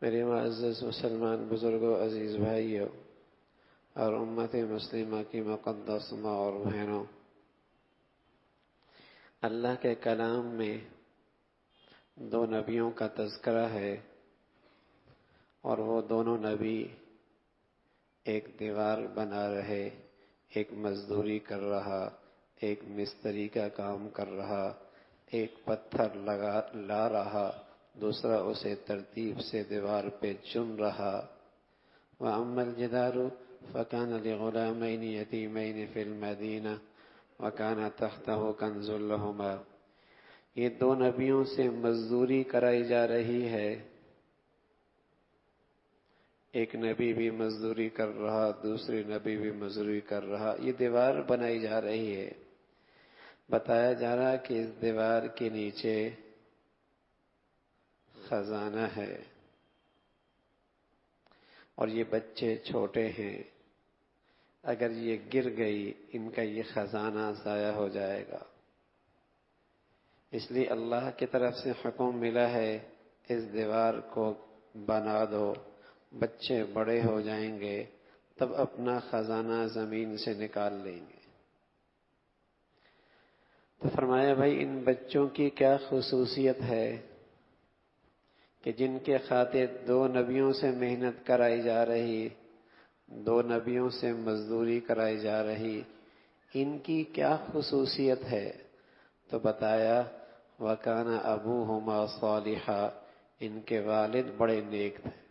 میرے معزز مسلمان بزرگوں، عزیز بھائیوں اور امت مسلمہ کی مقدس ماں اور بہنوں، اللہ کے کلام میں دو نبیوں کا تذکرہ ہے، اور وہ دونوں نبی ایک دیوار بنا رہے، ایک مزدوری کر رہا، ایک مستری کا کام کر رہا، ایک پتھر لا رہا، دوسرا اسے ترتیب سے دیوار پہ چن رہا۔ وَأَمَّا الْجِدَارُ فَكَانَ لِغُلَامَيْنِ يَتِيمَيْنِ فِي الْمَدِينَةِ وَكَانَ تَحْتَهُ كَنْزٌ لَهُمَا۔ یہ دو نبیوں سے مزدوری کرائی جا رہی ہے، ایک نبی بھی مزدوری کر رہا، دوسری نبی بھی مزدوری کر رہا، یہ دیوار بنائی جا رہی ہے۔ بتایا جا رہا کہ اس دیوار کے نیچے خزانہ ہے، اور یہ بچے چھوٹے ہیں، اگر یہ گر گئی ان کا یہ خزانہ ضائع ہو جائے گا، اس لیے اللہ کی طرف سے حکم ملا ہے اس دیوار کو بنا دو، بچے بڑے ہو جائیں گے تب اپنا خزانہ زمین سے نکال لیں گے۔ تو فرمایا بھائی ان بچوں کی کیا خصوصیت ہے کہ جن کے خاطر دو نبیوں سے محنت کرائی جا رہی، دو نبیوں سے مزدوری کرائی جا رہی، ان کی کیا خصوصیت ہے؟ تو بتایا وَكَانَ أَبُوهُمَا صَالِحًا، ان کے والد بڑے نیک تھے۔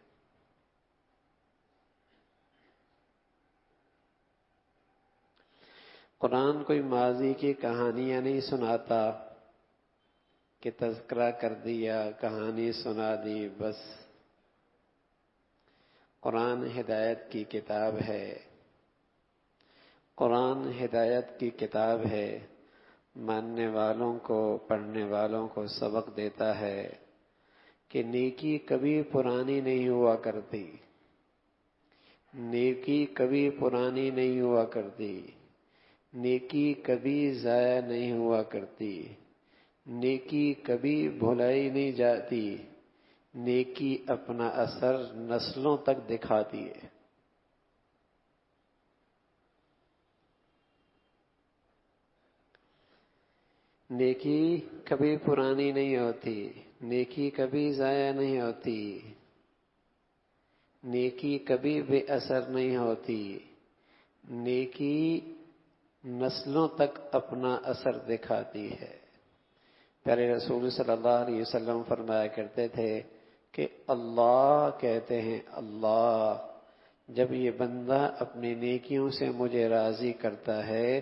قرآن کوئی ماضی کی کہانیاں نہیں سناتا کہ تذکرہ کر دیا، کہانی سنا دی بس۔ قرآن ہدایت کی کتاب ہے، قرآن ہدایت کی کتاب ہے، ماننے والوں کو، پڑھنے والوں کو سبق دیتا ہے کہ نیکی کبھی پرانی نہیں ہوا کرتی، نیکی کبھی پرانی نہیں ہوا کرتی، نیکی کبھی ضائع نہیں ہوا کرتی، نیکی کبھی بھلائی نہیں جاتی، نیکی اپنا اثر نسلوں تک دکھاتی ہے۔ نیکی کبھی پرانی نہیں ہوتی، نیکی کبھی ضائع نہیں ہوتی، نیکی کبھی بے اثر نہیں ہوتی، نیکی نسلوں تک اپنا اثر دکھاتی ہے۔ پیارے رسول صلی اللہ علیہ وسلم فرمایا کرتے تھے کہ اللہ کہتے ہیں، اللہ جب یہ بندہ اپنی نیکیوں سے مجھے راضی کرتا ہے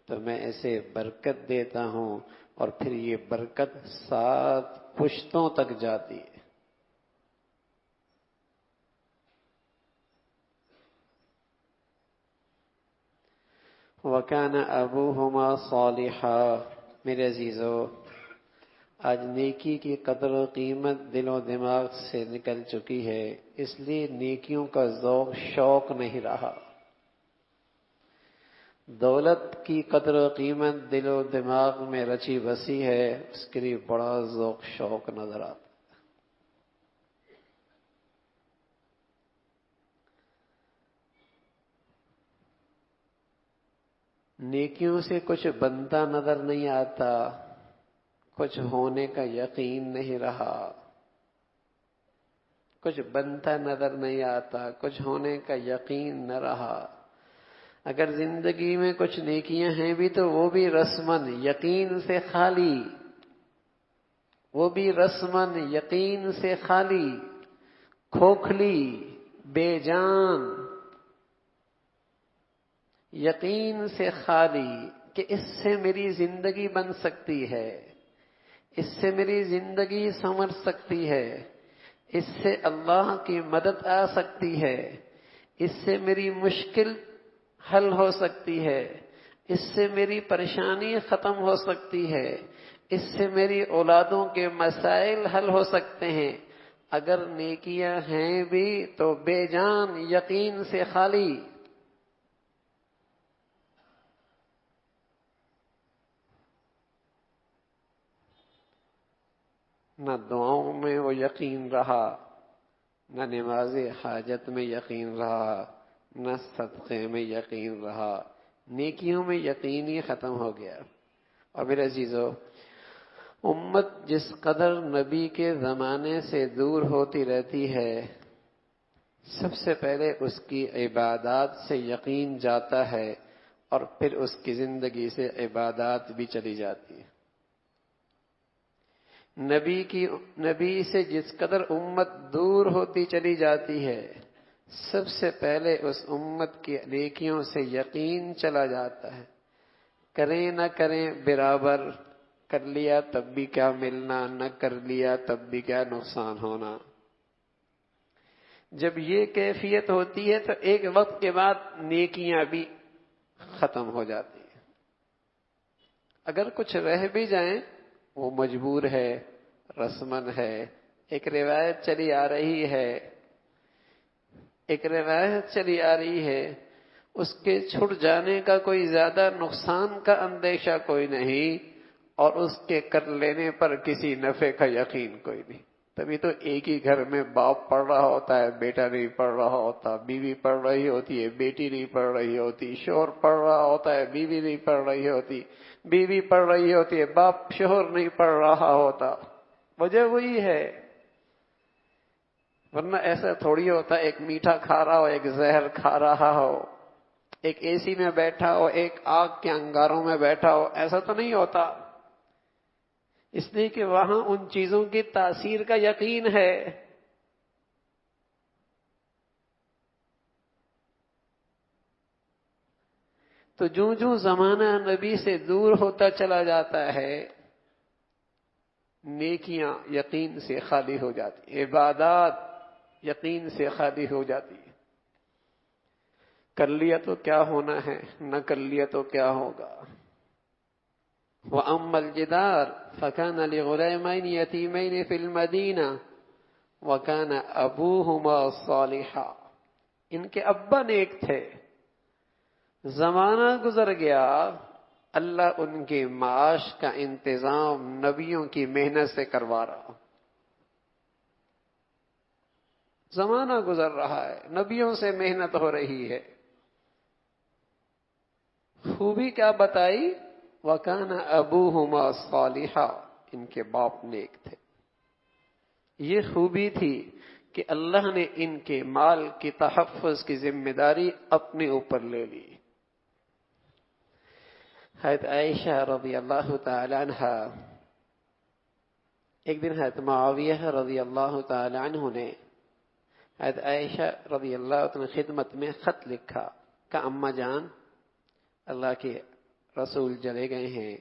تو میں اسے برکت دیتا ہوں، اور پھر یہ برکت 7 پشتوں تک جاتی ہے۔ وَكَانَ أَبُوهُمَا صَالِحًا۔ میرے عزیزو، آج نیکی کی قدر و قیمت دل و دماغ سے نکل چکی ہے، اس لیے نیکیوں کا ذوق شوق نہیں رہا۔ دولت کی قدر و قیمت دل و دماغ میں رچی بسی ہے، اس کے لیے بڑا ذوق شوق نظر آتا۔ نیکیوں سے کچھ بنتا نظر نہیں آتا، کچھ ہونے کا یقین نہیں رہا، کچھ بنتا نظر نہیں آتا، کچھ ہونے کا یقین نہ رہا۔ اگر زندگی میں کچھ نیکیاں ہیں بھی تو وہ بھی رسمن، یقین سے خالی، وہ بھی رسمن، یقین سے خالی، کھوکھلی، بے جان، یقین سے خالی کہ اس سے میری زندگی بن سکتی ہے، اس سے میری زندگی سنور سکتی ہے، اس سے اللہ کی مدد آ سکتی ہے، اس سے میری مشکل حل ہو سکتی ہے، اس سے میری پریشانی ختم ہو سکتی ہے، اس سے میری اولادوں کے مسائل حل ہو سکتے ہیں۔ اگر نیکیاں ہیں بھی تو بے جان، یقین سے خالی۔ نہ دعاؤں میں وہ یقین رہا، نہ نماز حاجت میں یقین رہا، نہ صدقے میں یقین رہا، نیکیوں میں یقین ہی ختم ہو گیا۔ اور میرے عزیزو، امت جس قدر نبی کے زمانے سے دور ہوتی رہتی ہے، سب سے پہلے اس کی عبادات سے یقین جاتا ہے اور پھر اس کی زندگی سے عبادات بھی چلی جاتی ہے۔ نبی سے جس قدر امت دور ہوتی چلی جاتی ہے، سب سے پہلے اس امت کی نیکیوں سے یقین چلا جاتا ہے۔ کریں نہ کریں برابر، کر لیا تب بھی کیا ملنا، نہ کر لیا تب بھی کیا نقصان ہونا۔ جب یہ کیفیت ہوتی ہے تو ایک وقت کے بعد نیکیاں بھی ختم ہو جاتی ہیں۔ اگر کچھ رہ بھی جائیں وہ مجبور ہے، رسمن ہے، ایک روایت چلی آ رہی ہے، اس کے چھٹ جانے کا کوئی زیادہ نقصان کا اندیشہ کوئی نہیں، اور اس کے کر لینے پر کسی نفع کا یقین کوئی نہیں۔ تبھی تو ایک ہی گھر میں باپ پڑھ رہا ہوتا ہے، بیٹا نہیں پڑھ رہا ہوتا، بیوی پڑھ رہی ہوتی ہے، بیٹی نہیں پڑھ رہی ہوتی، شوہر پڑھ رہا ہوتا ہے، بیوی نہیں پڑھ رہی ہوتی، بیوی پڑھ رہی ہوتی ہے، باپ شوہر نہیں پڑھ رہا ہوتا۔ وجہ وہی ہے، ورنہ ایسا تھوڑی ہوتا ایک میٹھا کھا رہا ہو، ایک زہر کھا رہا ہو، ایک اے سی میں بیٹھا ہو، ایک آگ کے انگاروں میں بیٹھا ہو، ایسا تو نہیں ہوتا۔ اس لیے کہ وہاں ان چیزوں کی تاثیر کا یقین ہے۔ تو جوں زمانہ نبی سے دور ہوتا چلا جاتا ہے، نیکیاں یقین سے خالی ہو جاتی، عبادات یقین سے خالی ہو جاتی۔ کر لیا تو کیا ہونا ہے، نہ کر لیا تو کیا ہوگا۔ وَأَمَّا الْجِدَارُ فَكَانَ لِغُلَامَيْنِ يَتِيمَيْنِ فِي الْمَدِينَةِ وَكَانَ أَبُوهُمَا صَالِحًا۔ ان کے ابا نیک تھے، زمانہ گزر گیا، اللہ ان کے معاش کا انتظام نبیوں کی محنت سے کروا رہا۔ زمانہ گزر رہا ہے، نبیوں سے محنت ہو رہی ہے۔ خوبی کیا بتائی؟ وَكَانَ أَبُوهُمَا صَالِحًا، ان کے باپ نیک تھے۔ یہ خوبی تھی کہ اللہ نے ان کے مال کی تحفظ کی ذمہ داری اپنے اوپر لے لی۔ حضرت عائشہ رضی اللہ تعالی عنہ، ایک دن حضرت معاویہ رضی اللہ تعالی عنہ نے حضرت عائشہ رضی اللہ عنہ خدمت میں خط لکھا کہ اماں جان، اللہ کے رسول چلے گئے ہیں،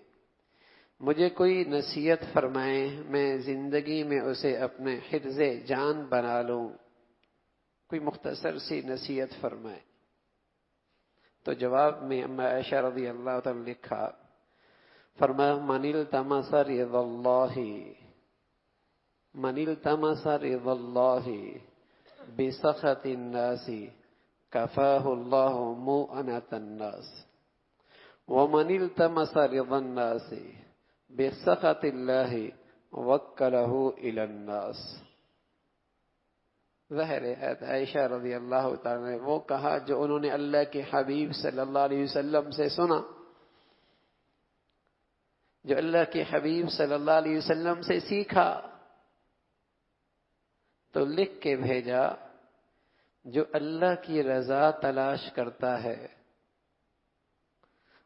مجھے کوئی نصیحت فرمائیں، میں زندگی میں اسے اپنے حفظ جان بنا لوں، کوئی مختصر سی نصیحت فرمائیں۔ تو جواب میں اما عائشہ رضی اللہ تعالی نے لکھا، فرمایا من التمس رضا اللہ بسخط الناس کفاہ اللہ مؤنۃ الناس، ومن التمس رضا الناس بسخط اللہ وکلہ الی الناس۔ ظاہر ہے عائشہ رضی اللہ تعالی نے وہ کہا جو انہوں نے اللہ کے حبیب صلی اللہ علیہ وسلم سے سنا، جو اللہ کے حبیب صلی اللہ علیہ وسلم سے سیکھا، تو لکھ کے بھیجا جو اللہ کی رضا تلاش کرتا ہے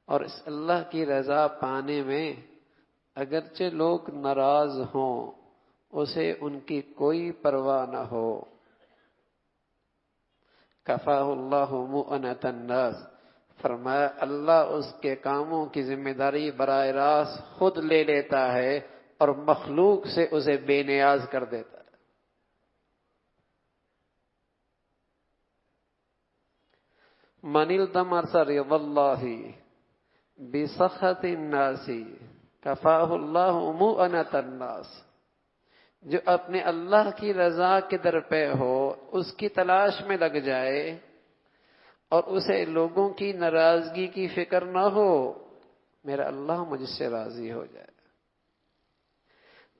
اور اس اللہ کی رضا پانے میں اگرچہ لوگ ناراض ہوں، اسے ان کی کوئی پرواہ نہ ہو، کفاہ اللہ مؤنۃ الناس، فرمایا اللہ اس کے کاموں کی ذمہ داری براہ راست خود لے لیتا ہے اور مخلوق سے اسے بے نیاز کر دیتا ہے۔ من التمس رضا اللہ بسخط الناس کفاہ اللہ مؤنۃ الناس، جو اپنے اللہ کی رضا کے در پہ ہو، اس کی تلاش میں لگ جائے اور اسے لوگوں کی ناراضگی کی فکر نہ ہو، میرا اللہ مجھ سے راضی ہو جائے،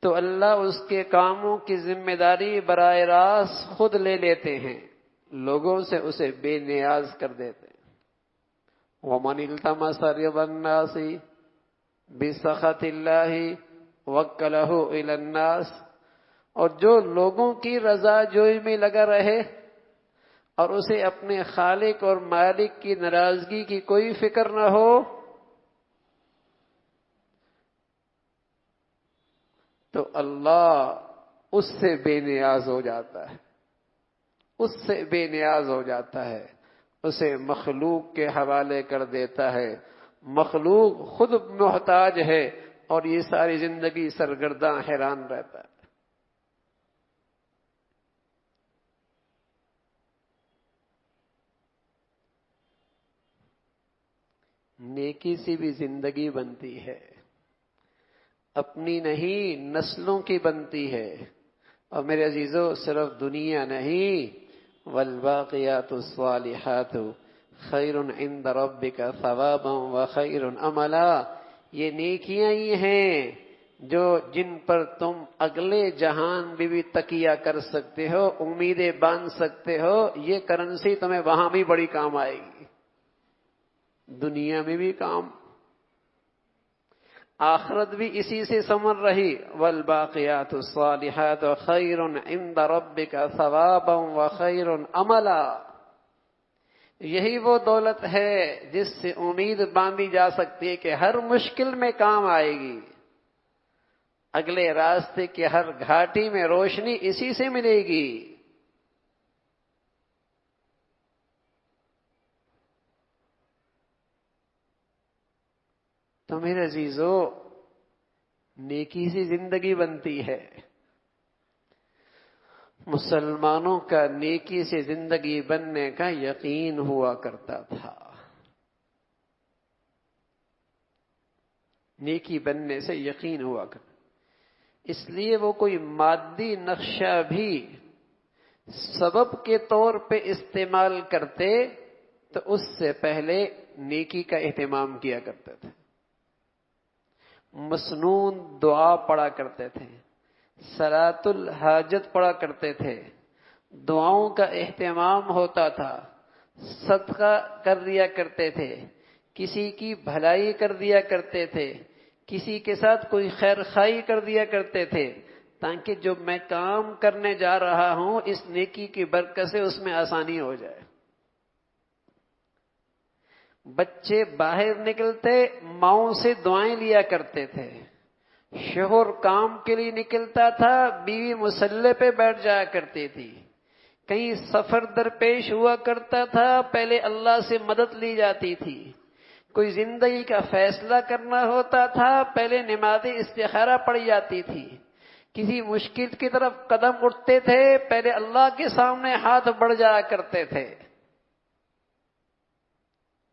تو اللہ اس کے کاموں کی ذمہ داری براہ راست خود لے لیتے ہیں، لوگوں سے اسے بے نیاز کر دیتے ہیں۔ وَمَنِ الْتَمَسَ رِضَى النَّاسِ بِسَخَطِ اللَّهِ وَكَّلَهُ إِلَى النَّاسِ، اور جو لوگوں کی رضا جوئی میں لگا رہے اور اسے اپنے خالق اور مالک کی ناراضگی کی کوئی فکر نہ ہو، تو اللہ اس سے بے نیاز ہو جاتا ہے، اس سے بے نیاز ہو جاتا ہے، اسے مخلوق کے حوالے کر دیتا ہے۔ مخلوق خود محتاج ہے اور یہ ساری زندگی سرگرداں حیران رہتا ہے۔ نیکی سے بھی زندگی بنتی ہے، اپنی نہیں نسلوں کی بنتی ہے۔ اور میرے عزیزو، صرف دنیا نہیں، والباقیات الصالحات خیر عند ربک ثوابا وخیر عملا، یہ نیکیاں ہی ہیں جن پر تم اگلے جہان میں بھی تکیہ کر سکتے ہو، امیدیں باندھ سکتے ہو۔ یہ کرنسی تمہیں وہاں بھی بڑی کام آئے گی، دنیا میں بھی کام، آخرت بھی اسی سے سمر رہی۔ والباقیات الصالحات خیر عند ربک ثوابا وخیر عملا، یہی وہ دولت ہے جس سے امید باندھی جا سکتی ہے کہ ہر مشکل میں کام آئے گی، اگلے راستے کے ہر گھاٹی میں روشنی اسی سے ملے گی۔ تو میرے عزیزو، نیکی سے زندگی بنتی ہے۔ مسلمانوں کا نیکی سے زندگی بننے کا یقین ہوا کرتا تھا، نیکی بننے سے یقین ہوا کرتا، اس لیے وہ کوئی مادی نقشہ بھی سبب کے طور پہ استعمال کرتے تو اس سے پہلے نیکی کا اہتمام کیا کرتے تھے۔ مسنون دعا پڑھا کرتے تھے، صلاۃ الحاجت پڑھا کرتے تھے، دعاؤں کا اہتمام ہوتا تھا، صدقہ کر دیا کرتے تھے، کسی کی بھلائی کر دیا کرتے تھے، کسی کے ساتھ کوئی خیر خواہی کر دیا کرتے تھے، تاکہ جو میں کام کرنے جا رہا ہوں اس نیکی کی برکت سے اس میں آسانی ہو جائے۔ بچے باہر نکلتے ماؤں سے دعائیں لیا کرتے تھے، شوہر کام کے لیے نکلتا تھا، بیوی مسلح پہ بیٹھ جایا کرتی تھی، کہیں سفر درپیش ہوا کرتا تھا، پہلے اللہ سے مدد لی جاتی تھی، کوئی زندگی کا فیصلہ کرنا ہوتا تھا، پہلے نماز استخارہ پڑھی جاتی تھی، کسی مشکل کی طرف قدم اٹھتے تھے، پہلے اللہ کے سامنے ہاتھ بڑھ جایا کرتے تھے۔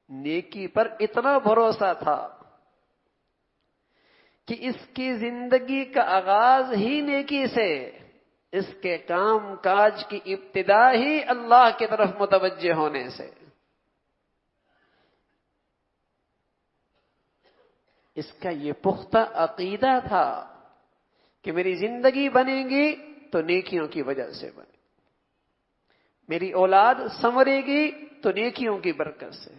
نیکی پر اتنا بھروسہ تھا کہ اس کی زندگی کا آغاز ہی نیکی سے، اس کے کام کاج کی ابتدا ہی اللہ کی طرف متوجہ ہونے سے۔ اس کا یہ پختہ عقیدہ تھا کہ میری زندگی بنے گی تو نیکیوں کی وجہ سے بنے، میری اولاد سنورے گی تو نیکیوں کی برکت سے،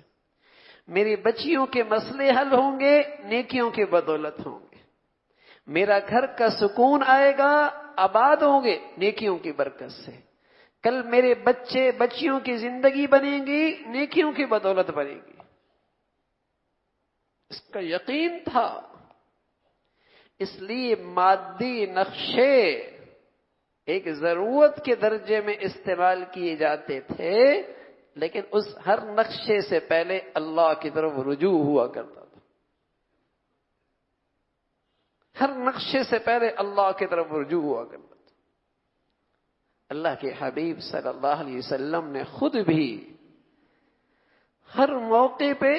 میری بچیوں کے مسئلے حل ہوں گے نیکیوں کی بدولت ہوں گے، میرا گھر کا سکون آئے گا، آباد ہوں گے نیکیوں کی برکت سے، کل میرے بچے بچیوں کی زندگی بنے گی نیکیوں کی بدولت بنے گی۔ اس کا یقین تھا، اس لیے مادی نقشے ایک ضرورت کے درجے میں استعمال کیے جاتے تھے، لیکن اس ہر نقشے سے پہلے اللہ کی طرف رجوع ہوا کرتا تھا، ہر نقشے سے پہلے اللہ کی طرف رجوع ہوا کرتا تھا۔ اللہ کے حبیب صلی اللہ علیہ وسلم نے خود بھی ہر موقع پہ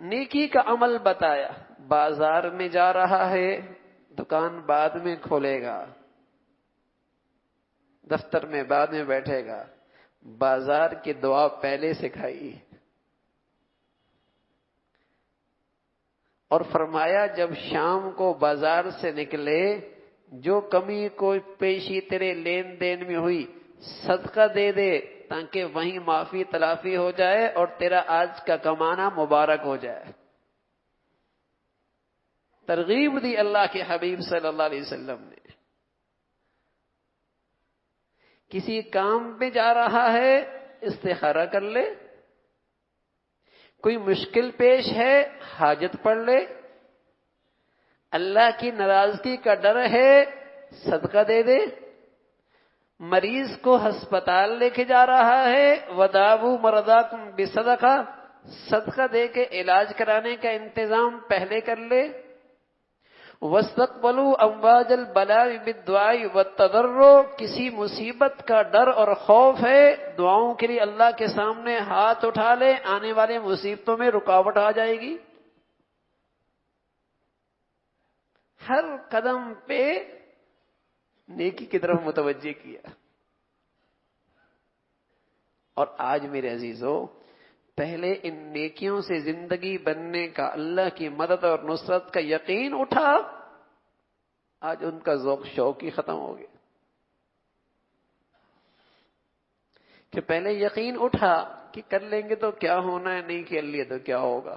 نیکی کا عمل بتایا۔ بازار میں جا رہا ہے، دکان بعد میں کھولے گا، دفتر میں بعد میں بیٹھے گا، بازار کی دعا پہلے سکھائی، اور فرمایا جب شام کو بازار سے نکلے جو کمی کوئی پیشی تیرے لین دین میں ہوئی صدقہ دے دے تاکہ وہیں معافی تلافی ہو جائے اور تیرا آج کا کمانا مبارک ہو جائے. ترغیب دی اللہ کے حبیب صلی اللہ علیہ وسلم نے. کسی کام پہ جا رہا ہے استخارہ کر لے، کوئی مشکل پیش ہے حاجت پڑھ لے، اللہ کی ناراضگی کا ڈر ہے صدقہ دے دے، مریض کو ہسپتال لے کے جا رہا ہے وداؤ مرضاکم بصدقہ، صدقہ دے کے علاج کرانے کا انتظام پہلے کر لے. وَاسْتَقْبَلُوا أَمْوَاجَ الْبَلَاءِ بِالدُّعَاءِ وَالتَّضَرُّعِ، کسی مصیبت کا ڈر اور خوف ہے دعاؤں کے لیے اللہ کے سامنے ہاتھ اٹھا لے، آنے والے مصیبتوں میں رکاوٹ آ جائے گی. ہر قدم پہ نیکی کی طرف متوجہ کیا. اور آج میرے عزیزو، پہلے ان نیکیوں سے زندگی بننے کا، اللہ کی مدد اور نصرت کا یقین اٹھا، آج ان کا ذوق شوق ہی ختم ہو گیا. کہ پہلے یقین اٹھا کہ کر لیں گے تو کیا ہونا ہے، نہیں کر لیے تو کیا ہوگا.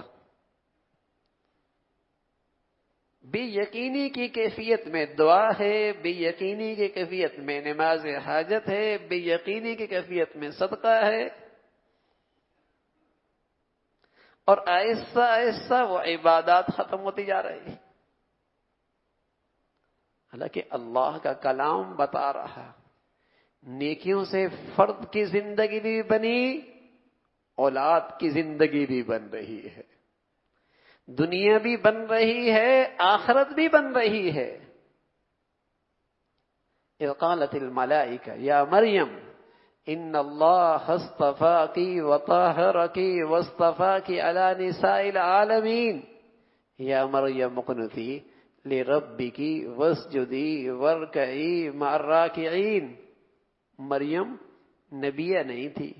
بے یقینی کی کیفیت میں دعا ہے، بے یقینی کی کیفیت میں نماز حاجت ہے، بے یقینی کی کیفیت میں صدقہ ہے، اور آہستہ آہستہ وہ عبادات ختم ہوتی جا رہی ہے. حالانکہ اللہ کا کلام بتا رہا نیکیوں سے فرد کی زندگی بھی بنی، اولاد کی زندگی بھی بن رہی ہے، دنیا بھی بن رہی ہے، آخرت بھی بن رہی ہے. اذ قالت الملائکہ یا مریم ان اللہ اصطفاکی وطہرکی واصطفاکی علی نساء العالمین یا مریم اقنتی لربکی واسجدی وارکعی مع الراکعین. مریم نبیہ نہیں تھی،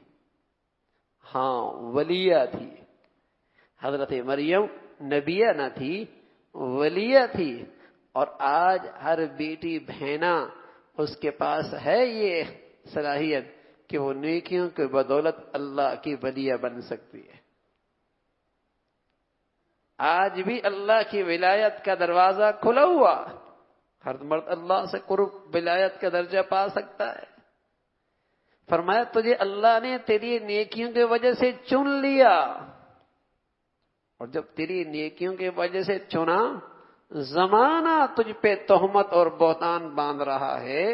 ہاں ولیہ تھی. حضرت مریم نبیہ نہ تھی، ولیہ تھی. اور آج ہر بیٹی بہنا اس کے پاس ہے یہ صلاحیت کہ وہ نیکیوں کی بدولت اللہ کی ولیہ بن سکتی ہے. آج بھی اللہ کی ولایت کا دروازہ کھلا ہوا، ہر مرد اللہ سے قرب ولایت کا درجہ پا سکتا ہے. فرمایا تجھے اللہ نے تیری نیکیوں کی وجہ سے چن لیا، اور جب تیری نیکیوں کی وجہ سے چنا، زمانہ تجھ پہ تہمت اور بہتان باندھ رہا ہے.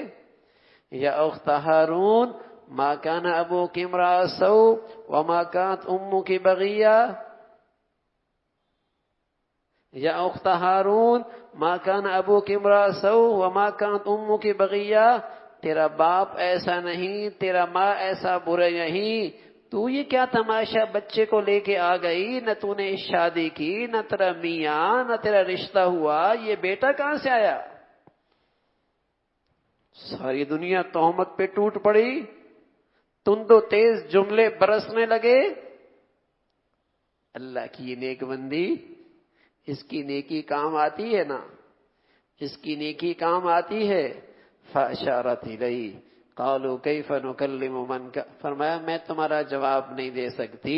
یا اخت ہارون ما کان ابوک امرأ سوء وما کانت امک بغیہ. یا اخت ہارون ما کان ابوک امرأ سوء وما کانت امک بغیہ. تیرا باپ ایسا نہیں، تیرا ماں ایسا برا نہیں، تو یہ کیا تماشا بچے کو لے کے آ گئی، نہ تو نے شادی کی، نہ تیرا میاں، نہ تیرا رشتہ ہوا، یہ بیٹا کہاں سے آیا؟ ساری دنیا تہمت پہ ٹوٹ پڑی، تند و تیز جملے برسنے لگے. اللہ کی یہ نیک بندی، اس کی نیکی کام آتی ہے نا، اس کی نیکی کام آتی ہے. فاشارت الیہ قالوا کیف نکلم من کا، فرمایا میں تمہارا جواب نہیں دے سکتی،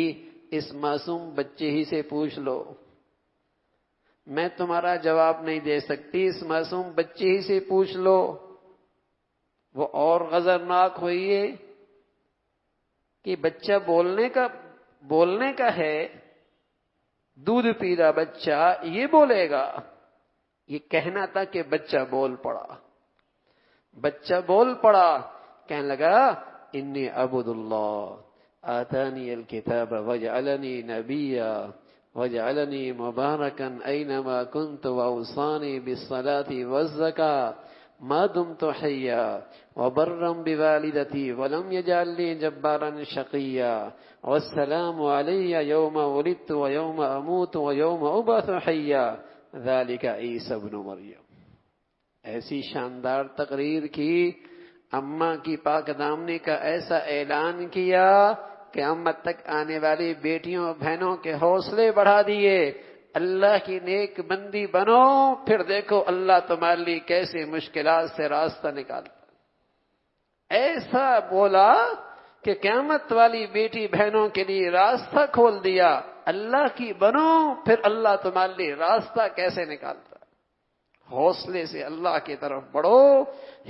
اس معصوم بچے ہی سے پوچھ لو. میں تمہارا جواب نہیں دے سکتی، اس معصوم بچے ہی سے پوچھ لو. وہ اور غضبناک ہوئی ہے کہ بچہ بولنے کا ہے، دودھ پی رہا بچہ یہ بولے گا. یہ کہنا تھا کہ بچہ بول پڑا. بچہ بول پڑا، کہنے لگا انی عبد اللہ آتانی الکتاب وجعلنی نبیا وجعلنی مبارکا اینما کنت واوصانی بالصلاة والزکاة ما دمت حیا وبرا بوالدتی ولم یجعلنی جبارا شقیا والسلام علی یوم ولدت ویوم اموت ویوم ابعث حیا ذلک عیسی ابن مریم. ایسی شاندار تقریر کی، اماں کی پاک دامنی کا ایسا اعلان کیا کہ قیامت تک آنے والی بیٹیوں بہنوں کے حوصلے بڑھا دیے. اللہ کی نیک بندی بنو، پھر دیکھو اللہ تمہارے لیے کیسے مشکلات سے راستہ نکالتا۔ ایسا بولا کہ قیامت والی بیٹی بہنوں کے لیے راستہ کھول دیا۔ اللہ کی بنو، پھر اللہ تمہارے لیے راستہ کیسے نکالتا۔ حوصلے سے اللہ کی طرف بڑھو،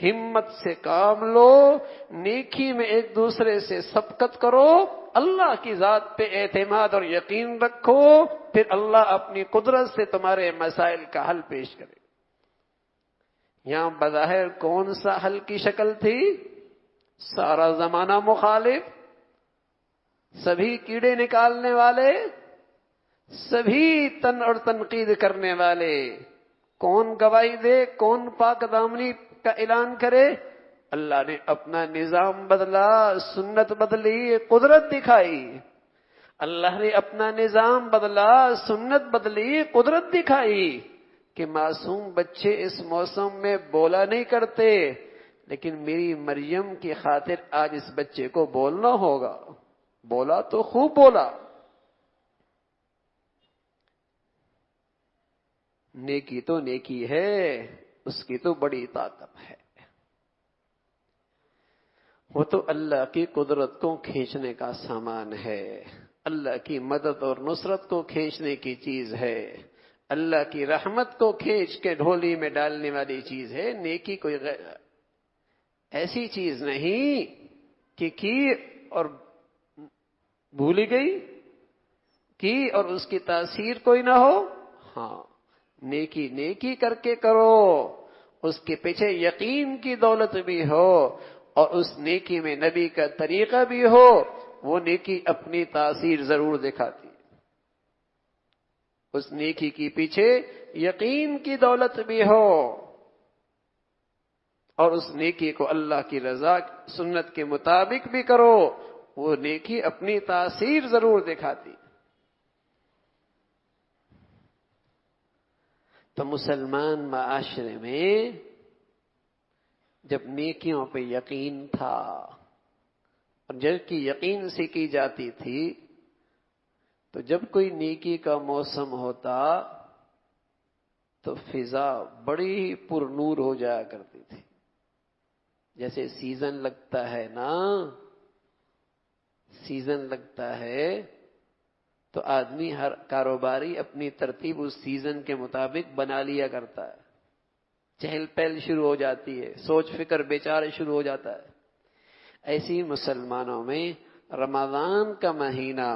ہمت سے کام لو، نیکی میں ایک دوسرے سے سبقت کرو، اللہ کی ذات پہ اعتماد اور یقین رکھو، پھر اللہ اپنی قدرت سے تمہارے مسائل کا حل پیش کرے۔ یہاں بظاہر کون سا حل کی شکل تھی؟ سارا زمانہ مخالف، سبھی کیڑے نکالنے والے، سبھی تن اور تنقید کرنے والے۔ کون گواہی دے، کون پاک دامنی کا اعلان کرے؟ اللہ نے اپنا نظام بدلا، سنت بدلی، قدرت دکھائی۔ اللہ نے اپنا نظام بدلا، سنت بدلی، قدرت دکھائی کہ معصوم بچے اس موسم میں بولا نہیں کرتے، لیکن میری مریم کی خاطر آج اس بچے کو بولنا ہوگا۔ بولا تو خوب بولا۔ نیکی تو نیکی ہے، اس کی تو بڑی طاقت ہے۔ وہ تو اللہ کی قدرت کو کھینچنے کا سامان ہے، اللہ کی مدد اور نصرت کو کھینچنے کی چیز ہے، اللہ کی رحمت کو کھینچ کے ڈھولی میں ڈالنے والی چیز ہے۔ نیکی کوئی ایسی چیز نہیں کہ کی اور بھولی گئی، کی اور اس کی تاثیر کوئی نہ ہو۔ ہاں، نیکی نیکی کر کے کرو، اس کے پیچھے یقین کی دولت بھی ہو اور اس نیکی میں نبی کا طریقہ بھی ہو، وہ نیکی اپنی تاثیر ضرور دکھاتی۔ اس نیکی کے پیچھے یقین کی دولت بھی ہو اور اس نیکی کو اللہ کی رضا سنت کے مطابق بھی کرو، وہ نیکی اپنی تاثیر ضرور دکھاتی۔ تو مسلمان معاشرے میں جب نیکیوں پہ یقین تھا اور جب کی یقین سے کی جاتی تھی، تو جب کوئی نیکی کا موسم ہوتا تو فضا بڑی پر نور ہو جایا کرتی تھی۔ جیسے سیزن لگتا ہے نا، سیزن لگتا ہے تو آدمی ہر کاروباری اپنی ترتیب اس سیزن کے مطابق بنا لیا کرتا ہے، چہل پہل شروع ہو جاتی ہے، سوچ فکر بیچارے شروع ہو جاتا ہے۔ ایسی مسلمانوں میں رمضان کا مہینہ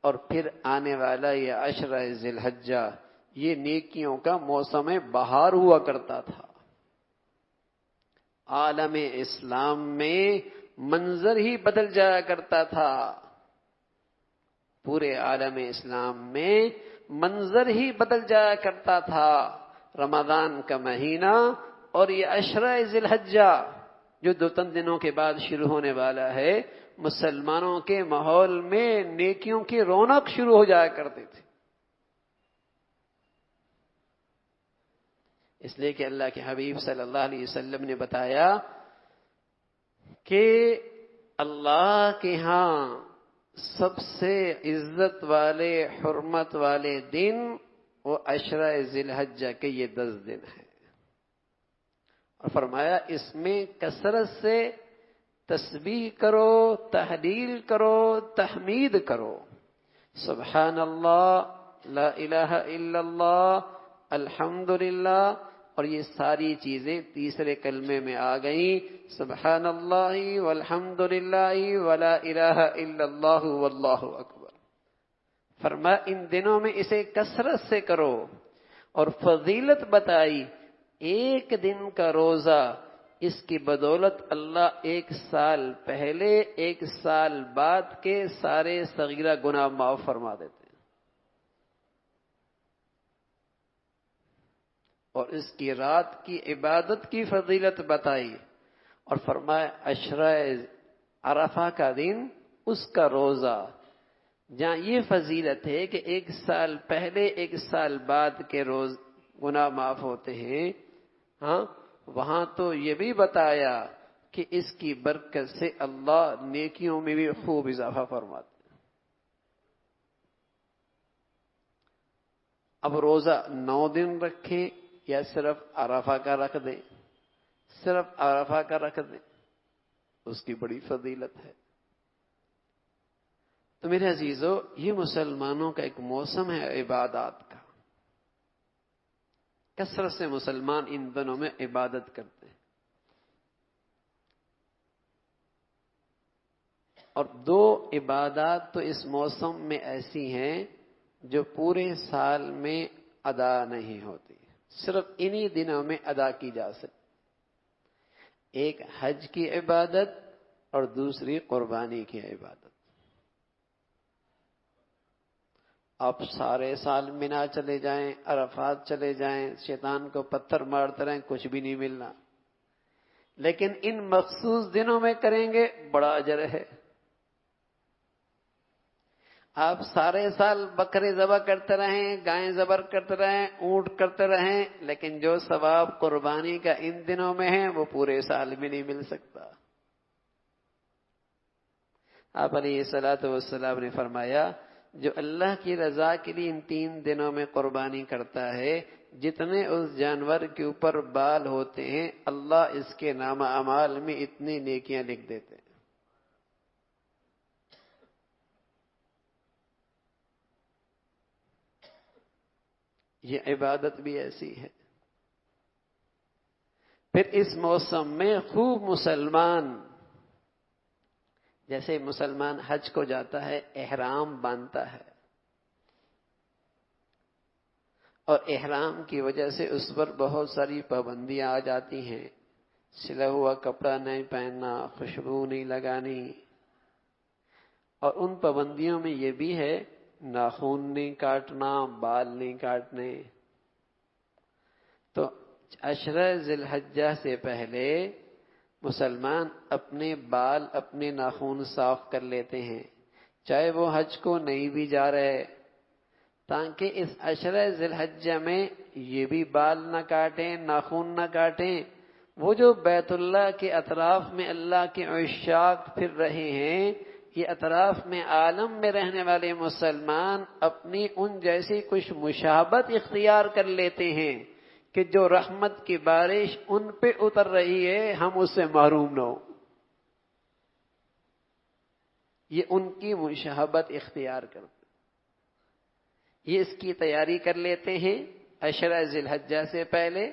اور پھر آنے والا یہ عشرہ ذی الحجہ، یہ نیکیوں کا موسم بہار ہوا کرتا تھا۔ عالم اسلام میں منظر ہی بدل جایا کرتا تھا، پورے عالم اسلام میں منظر ہی بدل جایا کرتا تھا۔ رمضان کا مہینہ اور یہ عشرہ ذی الحجہ جو 2-3 دنوں کے بعد شروع ہونے والا ہے، مسلمانوں کے ماحول میں نیکیوں کی رونق شروع ہو جایا کرتی تھی۔ اس لیے کہ اللہ کے حبیب صلی اللہ علیہ وسلم نے بتایا کہ اللہ کے ہاں سب سے عزت والے، حرمت والے دن وہ عشرہ ذی الحجہ کے یہ 10 دن ہیں، اور فرمایا اس میں کثرت سے تسبیح کرو، تحلیل کرو، تحمید کرو، سبحان اللہ، لا الہ الا اللہ، الحمدللہ، اور یہ ساری چیزیں تیسرے کلمے میں آ گئیں، سبحان اللہ والحمدللہ ولا الہ الا اللہ واللہ اکبر۔ فرمایا ان دنوں میں اسے کثرت سے کرو، اور فضیلت بتائی، ایک دن کا روزہ، اس کی بدولت اللہ 1 سال پہلے 1 سال بعد کے سارے صغیرہ گناہ معاف فرما دیتے ہیں۔ اور اس کی رات کی عبادت کی فضیلت بتائی، اور فرمایا عشرہ عرفہ کا دن، اس کا روزہ، جہاں یہ فضیلت ہے کہ 1 سال پہلے 1 سال بعد کے روز گناہ معاف ہوتے ہیں، ہاں، وہاں تو یہ بھی بتایا کہ اس کی برکت سے اللہ نیکیوں میں بھی خوب اضافہ فرماتے ہیں۔ اب روزہ 9 دن رکھیں یا صرف عرفہ کا رکھ دیں؟ صرف عرفہ کا رکھ دیں، اس کی بڑی فضیلت ہے۔ تو میرے عزیزو، یہ مسلمانوں کا ایک موسم ہے عبادات کا، کثرت سے مسلمان ان دنوں میں عبادت کرتے ہیں۔ اور 2 عبادات تو اس موسم میں ایسی ہیں جو پورے سال میں ادا نہیں ہوتی، صرف انہی دنوں میں ادا کی جا سکتی۔ ایک حج کی عبادت اور دوسری قربانی کی عبادت۔ آپ سارے سال مینا چلے جائیں، عرفات چلے جائیں، شیطان کو پتھر مارتے رہیں، کچھ بھی نہیں ملنا، لیکن ان مخصوص دنوں میں کریں گے بڑا اجر ہے۔ آپ سارے سال بکرے ذبح کرتے رہیں، گائیں ذبح کرتے رہیں، اونٹ کرتے رہیں، لیکن جو ثواب قربانی کا ان دنوں میں ہے وہ پورے سال میں نہیں مل سکتا۔ آپ علیہ الصلوۃ والسلام نے فرمایا، جو اللہ کی رضا کے لیے ان 3 دنوں میں قربانی کرتا ہے، جتنے اس جانور کے اوپر بال ہوتے ہیں اللہ اس کے نامہ اعمال میں اتنی نیکیاں لکھ دیتے ہیں۔ یہ عبادت بھی ایسی ہے۔ پھر اس موسم میں خوب مسلمان، جیسے مسلمان حج کو جاتا ہے احرام باندھتا ہے، اور احرام کی وجہ سے اس پر بہت ساری پابندیاں آ جاتی ہیں، سلا ہوا کپڑا نہیں پہننا، خوشبو نہیں لگانی، اور ان پابندیوں میں یہ بھی ہے ناخن نہیں کاٹنا، بال نہیں کاٹنے۔ تو 10 ذی الحجہ سے پہلے مسلمان اپنے بال، اپنے ناخن صاف کر لیتے ہیں، چاہے وہ حج کو نہیں بھی جا رہے، تاکہ اس 10 ذی الحجہ میں یہ بھی بال نہ کاٹیں، ناخن نہ کاٹیں۔ وہ جو بیت اللہ کے اطراف میں اللہ کے عشاق پھر رہے ہیں، یہ اطراف میں عالم میں رہنے والے مسلمان اپنی ان جیسی کچھ مشابہت اختیار کر لیتے ہیں کہ جو رحمت کی بارش ان پہ اتر رہی ہے ہم اس سے محروم نہ ہوں۔ یہ ان کی مشابہت اختیار کرتے، یہ اس کی تیاری کر لیتے ہیں 10 ذی الحجہ سے پہلے،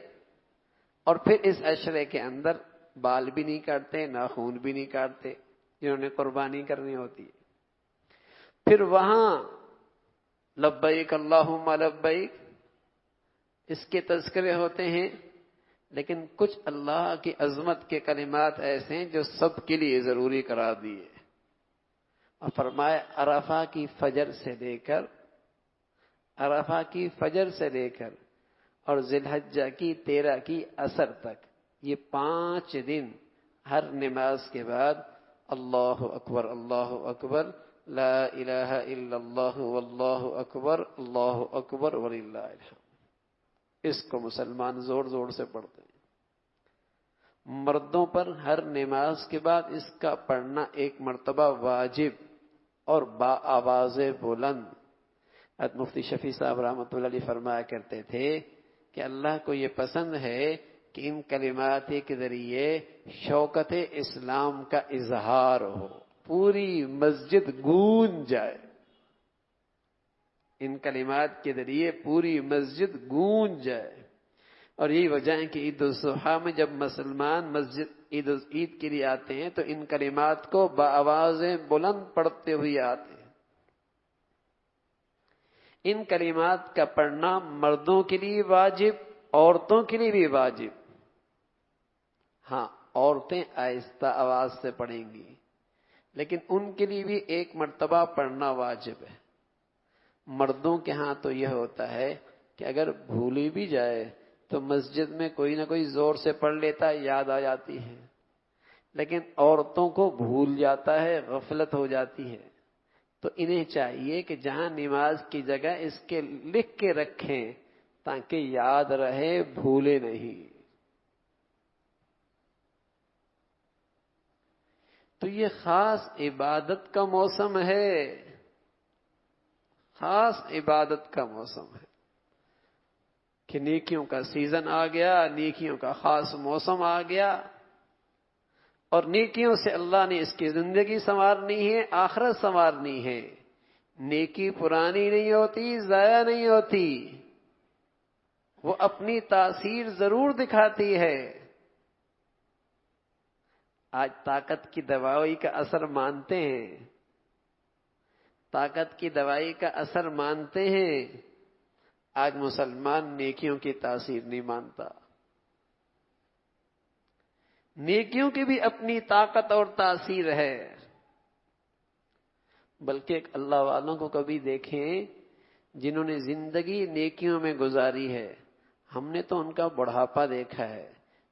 اور پھر اس 10 کے اندر بال بھی نہیں کاٹتے، ناخن بھی نہیں کاٹتے جنہوں نے قربانی کرنی ہوتی ہے۔ پھر وہاں لبیک اللہم لبیک اس کے تذکرے ہوتے ہیں، لیکن کچھ اللہ کی عظمت کے کلمات ایسے ہیں جو سب کے لیے ضروری قرار دیے، اور فرمایا عرفہ کی فجر سے لے کر اور ذی الحجہ کی 13 کی عصر تک، یہ 5 دن ہر نماز کے بعد اللہ اکبر لا الہ الا اللہ واللہ اکبر وللہ الحمد، اس کو مسلمان زور زور سے پڑھتے ہیں۔ مردوں پر ہر نماز کے بعد اس کا پڑھنا 1 مرتبہ واجب اور با آواز بلند۔ مفتی شفیع صاحب رحمۃ اللہ علیہ فرمایا کرتے تھے کہ اللہ کو یہ پسند ہے کہ ان کلمات کے ذریعے شوکت اسلام کا اظہار ہو، پوری مسجد گونج جائے، ان کلمات کے ذریعے پوری مسجد گونج جائے۔ اور یہی وجہ ہے کہ عید الاضحیٰ میں جب مسلمان مسجد عید کے لیے آتے ہیں تو ان کلمات کو بآواز بلند پڑھتے ہوئے آتے ہیں۔ ان کلمات کا پڑھنا مردوں کے لیے واجب، عورتوں کے لیے بھی واجب۔ ہاں، عورتیں آہستہ آواز سے پڑھیں گی، لیکن ان کے لیے بھی 1 مرتبہ پڑھنا واجب ہے۔ مردوں کے ہاں تو یہ ہوتا ہے کہ اگر بھولی بھی جائے تو مسجد میں کوئی نہ کوئی زور سے پڑھ لیتا ہے، یاد آ جاتی ہے، لیکن عورتوں کو بھول جاتا ہے، غفلت ہو جاتی ہے۔ تو انہیں چاہیے کہ جہاں نماز کی جگہ اس کے لکھ کے رکھیں تاکہ یاد رہے، بھولے نہیں۔ تو یہ خاص عبادت کا موسم ہے، خاص عبادت کا موسم ہے۔ کہ نیکیوں کا سیزن آ گیا، نیکیوں کا خاص موسم آ گیا، اور نیکیوں سے اللہ نے اس کی زندگی سنوارنی ہے، آخرت سنوارنی ہے۔ نیکی پرانی نہیں ہوتی، ضائع نہیں ہوتی، وہ اپنی تاثیر ضرور دکھاتی ہے۔ آج طاقت کی دوائی کا اثر مانتے ہیں، طاقت کی دوائی کا اثر مانتے ہیں، آج مسلمان نیکیوں کی تاثیر نہیں مانتا۔ نیکیوں کی بھی اپنی طاقت اور تاثیر ہے، بلکہ اللہ والوں کو کبھی دیکھیں جنہوں نے زندگی نیکیوں میں گزاری ہے، ہم نے تو ان کا بڑھاپا دیکھا ہے،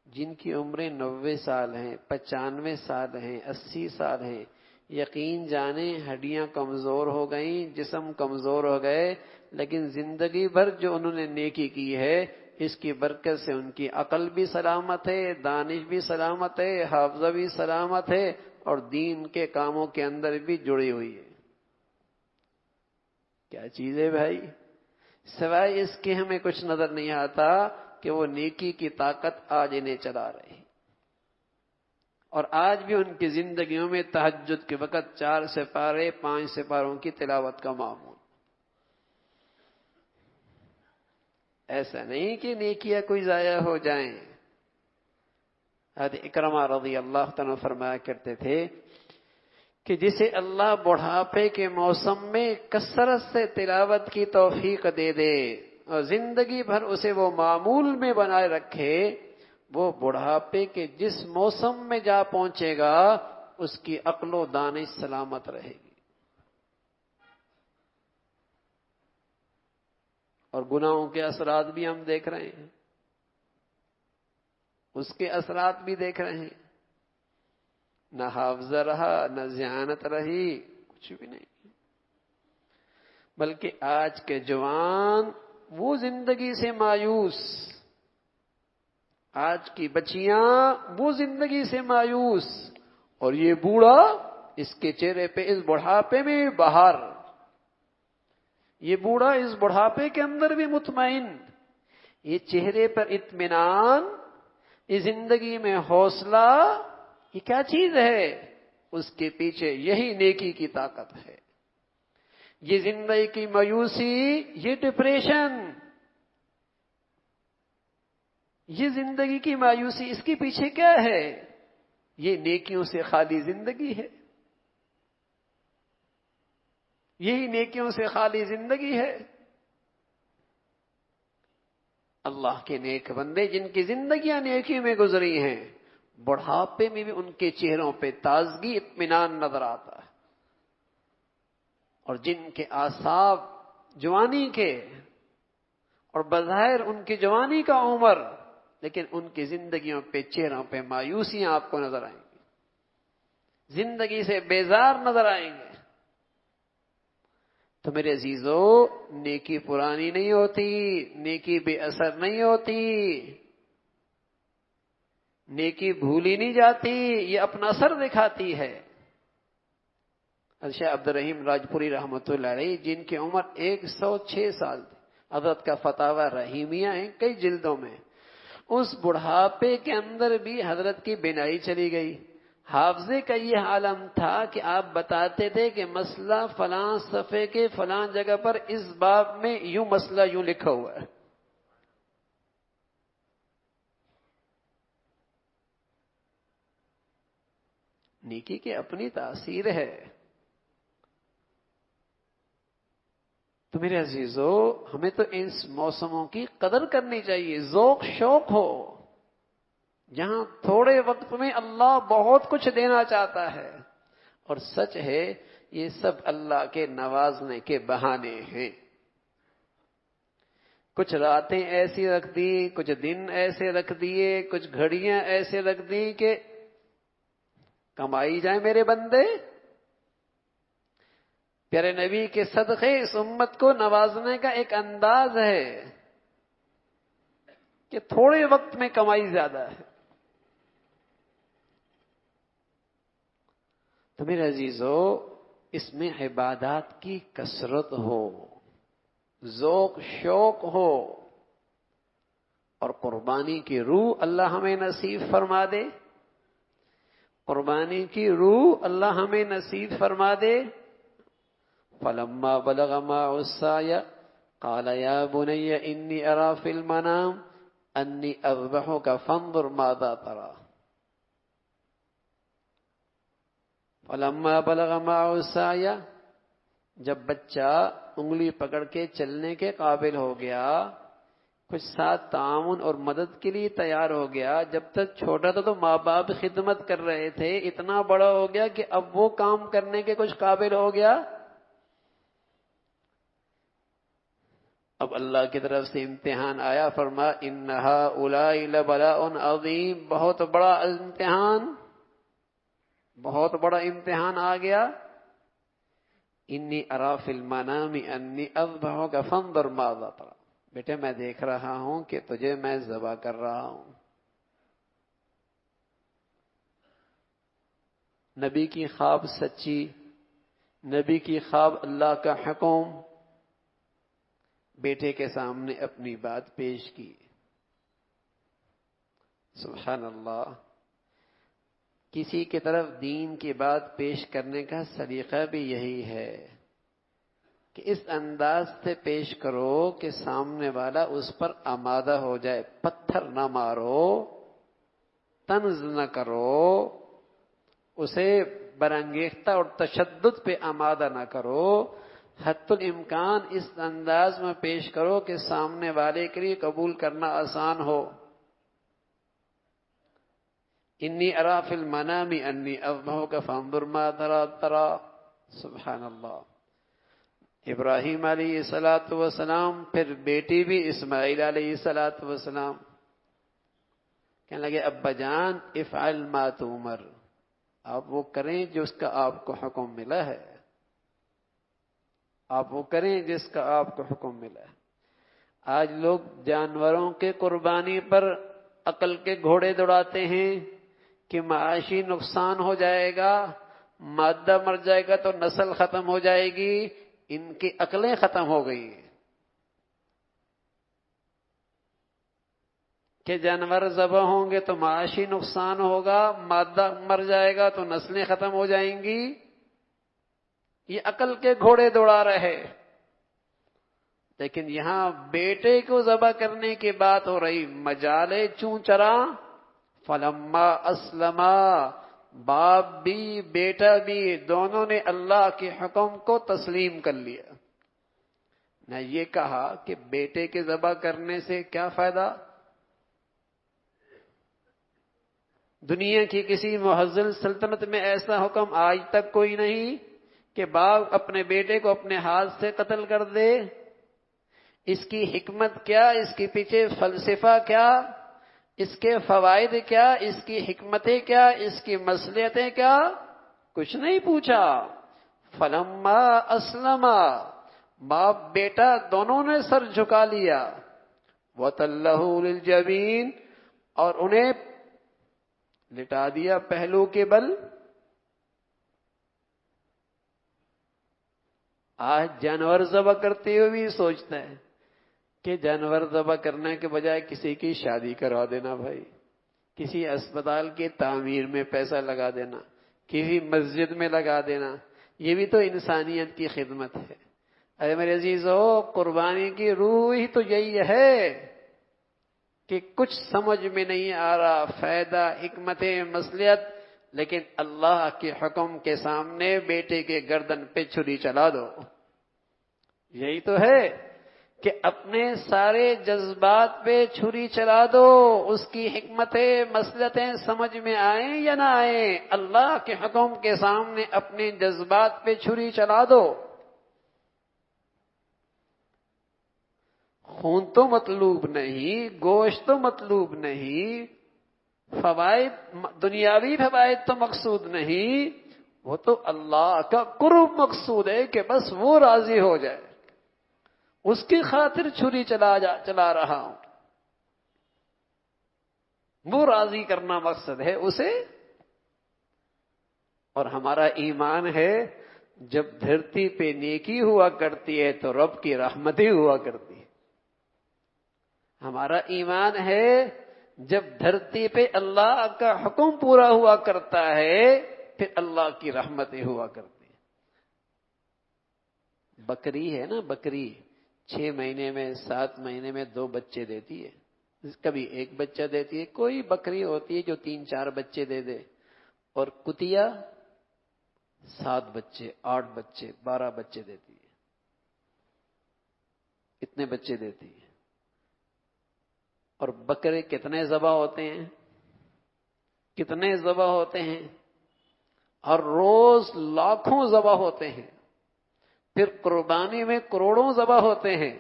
جن کی عمریں 90 سال ہیں، 95 سال ہیں، 80 سال ہیں، یقین جانیں ہڈیاں کمزور ہو گئیں، جسم کمزور ہو گئے، لیکن زندگی بھر جو انہوں نے نیکی کی ہے، اس کی برکت سے ان کی عقل بھی سلامت ہے، دانش بھی سلامت ہے، حافظہ بھی سلامت ہے، اور دین کے کاموں کے اندر بھی جڑی ہوئی ہے۔ کیا چیز ہے بھائی؟ سوائے اس کے ہمیں کچھ نظر نہیں آتا کہ وہ نیکی کی طاقت آج انہیں چلا رہی، اور آج بھی ان کی زندگیوں میں تہجد کے وقت 4 سپارے 5 سپاروں کی تلاوت کا معمول۔ ایسا نہیں کہ نیکیاں کوئی ضائع ہو جائیں۔ حضرت اکرمہ رضی اللہ تعالیٰ فرمایا کرتے تھے کہ جسے اللہ بڑھاپے کے موسم میں کثرت سے تلاوت کی توفیق دے دے اور زندگی بھر اسے وہ معمول میں بنائے رکھے، وہ بڑھاپے کے جس موسم میں جا پہنچے گا اس کی عقل و دانش سلامت رہے گی، اور گناہوں کے اثرات بھی ہم دیکھ رہے ہیں، اس کے اثرات بھی دیکھ رہے ہیں، نہ حافظہ رہا، نہ ذہانت رہی، کچھ بھی نہیں، بلکہ آج کے جوان وہ زندگی سے مایوس، آج کی بچیاں وہ زندگی سے مایوس، اور یہ بوڑھا اس کے چہرے پہ اس بڑھاپے میں بہار، یہ بوڑھا اس بڑھاپے کے اندر بھی مطمئن، یہ چہرے پر اطمینان، یہ زندگی میں حوصلہ، یہ کیا چیز ہے؟ اس کے پیچھے یہی نیکی کی طاقت ہے۔ یہ زندگی کی مایوسی، یہ ڈپریشن، یہ زندگی کی مایوسی، اس کے پیچھے کیا ہے؟ یہ نیکیوں سے خالی زندگی ہے، یہی نیکیوں سے خالی زندگی ہے۔ اللہ کے نیک بندے جن کی زندگیاں نیکی میں گزری ہیں، بڑھاپے میں بھی ان کے چہروں پہ تازگی، اطمینان نظر آتا ہے، اور جن کے اعصاب جوانی کے، اور بظاہر ان کی جوانی کا عمر، لیکن ان کی زندگیوں پہ، چہروں پہ مایوسیاں آپ کو نظر آئیں گی، زندگی سے بیزار نظر آئیں گے۔ تو میرے عزیزو، نیکی پرانی نہیں ہوتی، نیکی بے اثر نہیں ہوتی، نیکی بھولی نہیں جاتی، یہ اپنا اثر دکھاتی ہے۔ شیخ عبد الرحیم راجپوری رحمۃ اللہ علیہ، جن کی عمر 106 سال تھی، حضرت کا فتاوی رحیمیہ ہے کئی جلدوں میں، اس بڑھاپے کے اندر بھی حضرت کی بینائی چلی گئی۔ حافظے کا یہ عالم تھا کہ آپ بتاتے تھے کہ مسئلہ فلاں صفحے کے فلاں جگہ پر اس باب میں یوں مسئلہ یوں لکھا ہوا ہے۔ نیکی کی اپنی تاثیر ہے۔ تو میرے عزیزو، ہمیں تو اس موسموں کی قدر کرنی چاہیے، ذوق شوق ہو، جہاں تھوڑے وقت میں اللہ بہت کچھ دینا چاہتا ہے، اور سچ ہے یہ سب اللہ کے نوازنے کے بہانے ہیں۔ کچھ راتیں ایسی رکھ دی، کچھ دن ایسے رکھ دیے، کچھ گھڑیاں ایسے رکھ دی کہ کمائی جائیں میرے بندے۔ پیارے نبی کے صدقے اس امت کو نوازنے کا ایک انداز ہے کہ تھوڑے وقت میں کمائی زیادہ ہے۔ تو میرے عزیزو، اس میں عبادات کی کثرت ہو، ذوق شوق ہو، اور قربانی کی روح اللہ ہمیں نصیب فرما دے، قربانی کی روح اللہ ہمیں نصیب فرما دے۔ فلما بلغ معه السعي قال يا بني إني أرى في المنام أني أذبحك فانظر ماذا ترى۔ فلما بلغ معه السعي، جب بچہ انگلی پکڑ کے چلنے کے قابل ہو گیا، کچھ ساتھ تعاون اور مدد کے لیے تیار ہو گیا۔ جب تک چھوٹا تھا تو ماں باپ خدمت کر رہے تھے، اتنا بڑا ہو گیا کہ اب وہ کام کرنے کے کچھ قابل ہو گیا، اب اللہ کی طرف سے امتحان آیا، فرما ان ہؤلاء لبلاء عظیم، بہت بڑا امتحان، بہت بڑا امتحان آ گیا۔ انی ارا فی المنام انی اذبحک فانظر ماذا تری، بیٹے میں دیکھ رہا ہوں کہ تجھے میں ذبح کر رہا ہوں۔ نبی کی خواب سچی، نبی کی خواب اللہ کا حکم، بیٹے کے سامنے اپنی بات پیش کی۔ سبحان اللہ، کسی کی طرف دین کی بات پیش کرنے کا سلیقہ بھی یہی ہے کہ اس انداز سے پیش کرو کہ سامنے والا اس پر آمادہ ہو جائے، پتھر نہ مارو، طنز نہ کرو، اسے برانگیختہ اور تشدد پہ آمادہ نہ کرو، حتی الامکان اس انداز میں پیش کرو کہ سامنے والے کے لیے قبول کرنا آسان ہو۔ انی ارا فی المنام انی اذبحک فانظر ماذا تری، سبحان اللہ۔ ابراہیم علیہ السلام، پھر بیٹی بھی اسماعیل علیہ السلام، کہنے لگے ابا جان افعل ما تؤمر، آپ وہ کریں جو اس کا آپ کو حکم ملا ہے، آپ وہ کریں جس کا آپ کو حکم ملا ہے۔ آج لوگ جانوروں کے قربانی پر عقل کے گھوڑے دوڑاتے ہیں کہ معاشی نقصان ہو جائے گا، مادہ مر جائے گا تو نسل ختم ہو جائے گی، ان کی عقلیں ختم ہو گئی ہیں کہ جانور ذبح ہوں گے تو معاشی نقصان ہوگا، مادہ مر جائے گا تو نسلیں ختم ہو جائیں گی، یہ عقل کے گھوڑے دوڑا رہے۔ لیکن یہاں بیٹے کو ذبح کرنے کی بات ہو رہی، مجالے چوں چرا فلما اسلما، باپ بھی بیٹا بھی دونوں نے اللہ کے حکم کو تسلیم کر لیا۔ نہ یہ کہا کہ بیٹے کے ذبح کرنے سے کیا فائدہ، دنیا کی کسی معزز سلطنت میں ایسا حکم آج تک کوئی نہیں کہ باپ اپنے بیٹے کو اپنے ہاتھ سے قتل کر دے۔ اس کی حکمت کیا، اس کے پیچھے فلسفہ کیا، اس کے فوائد کیا، اس کی حکمتیں کیا، اس کی مصلحتیں کیا، کچھ نہیں پوچھا۔ فلما اسلما، باپ بیٹا دونوں نے سر جھکا لیا، وَتَلَّهُ لِلْجَبِينِ، اور انہیں لٹا دیا پہلو کے بل۔ آج جانور ذبح کرتے ہوئے بھی سوچتا ہے کہ جانور ذبح کرنے کے بجائے کسی کی شادی کروا دینا، بھائی کسی اسپتال کی تعمیر میں پیسہ لگا دینا، کسی مسجد میں لگا دینا، یہ بھی تو انسانیت کی خدمت ہے۔ اے میرے عزیزو، قربانی کی روح ہی تو یہی ہے کہ کچھ سمجھ میں نہیں آ رہا، فائدہ، حکمت، مصلحت، لیکن اللہ کے حکم کے سامنے بیٹے کے گردن پہ چھری چلا دو۔ یہی تو ہے کہ اپنے سارے جذبات پہ چھری چلا دو، اس کی حکمتیں، مصلحتیں سمجھ میں آئیں یا نہ آئیں، اللہ کے حکم کے سامنے اپنے جذبات پہ چھری چلا دو۔ خون تو مطلوب نہیں، گوشت تو مطلوب نہیں، فوائد، دنیاوی فوائد تو مقصود نہیں، وہ تو اللہ کا قرب مقصود ہے کہ بس وہ راضی ہو جائے، اس کی خاطر چھری چلا رہا ہوں، وہ راضی کرنا مقصد ہے اسے۔ اور ہمارا ایمان ہے جب دھرتی پہ نیکی ہوا کرتی ہے تو رب کی رحمتیں ہوا کرتی ہے۔ ہمارا ایمان ہے جب دھرتی پہ اللہ کا حکم پورا ہوا کرتا ہے پھر اللہ کی رحمتیں ہوا کرتی ہیں۔ بکری ہے نا، بکری 6 مہینے میں 7 مہینے میں 2 بچے دیتی ہے، کبھی 1 بچہ دیتی ہے، کوئی بکری ہوتی ہے جو 3-4 بچے دے دے، اور کتیا 7 بچے 8 بچے 12 بچے دیتی ہے، اتنے بچے دیتی ہے۔ اور بکرے کتنے ذبح ہوتے ہیں، کتنے ذبح ہوتے ہیں، ہر روز لاکھوں ذبح ہوتے ہیں، پھر قربانی میں کروڑوں ذبح ہوتے ہیں،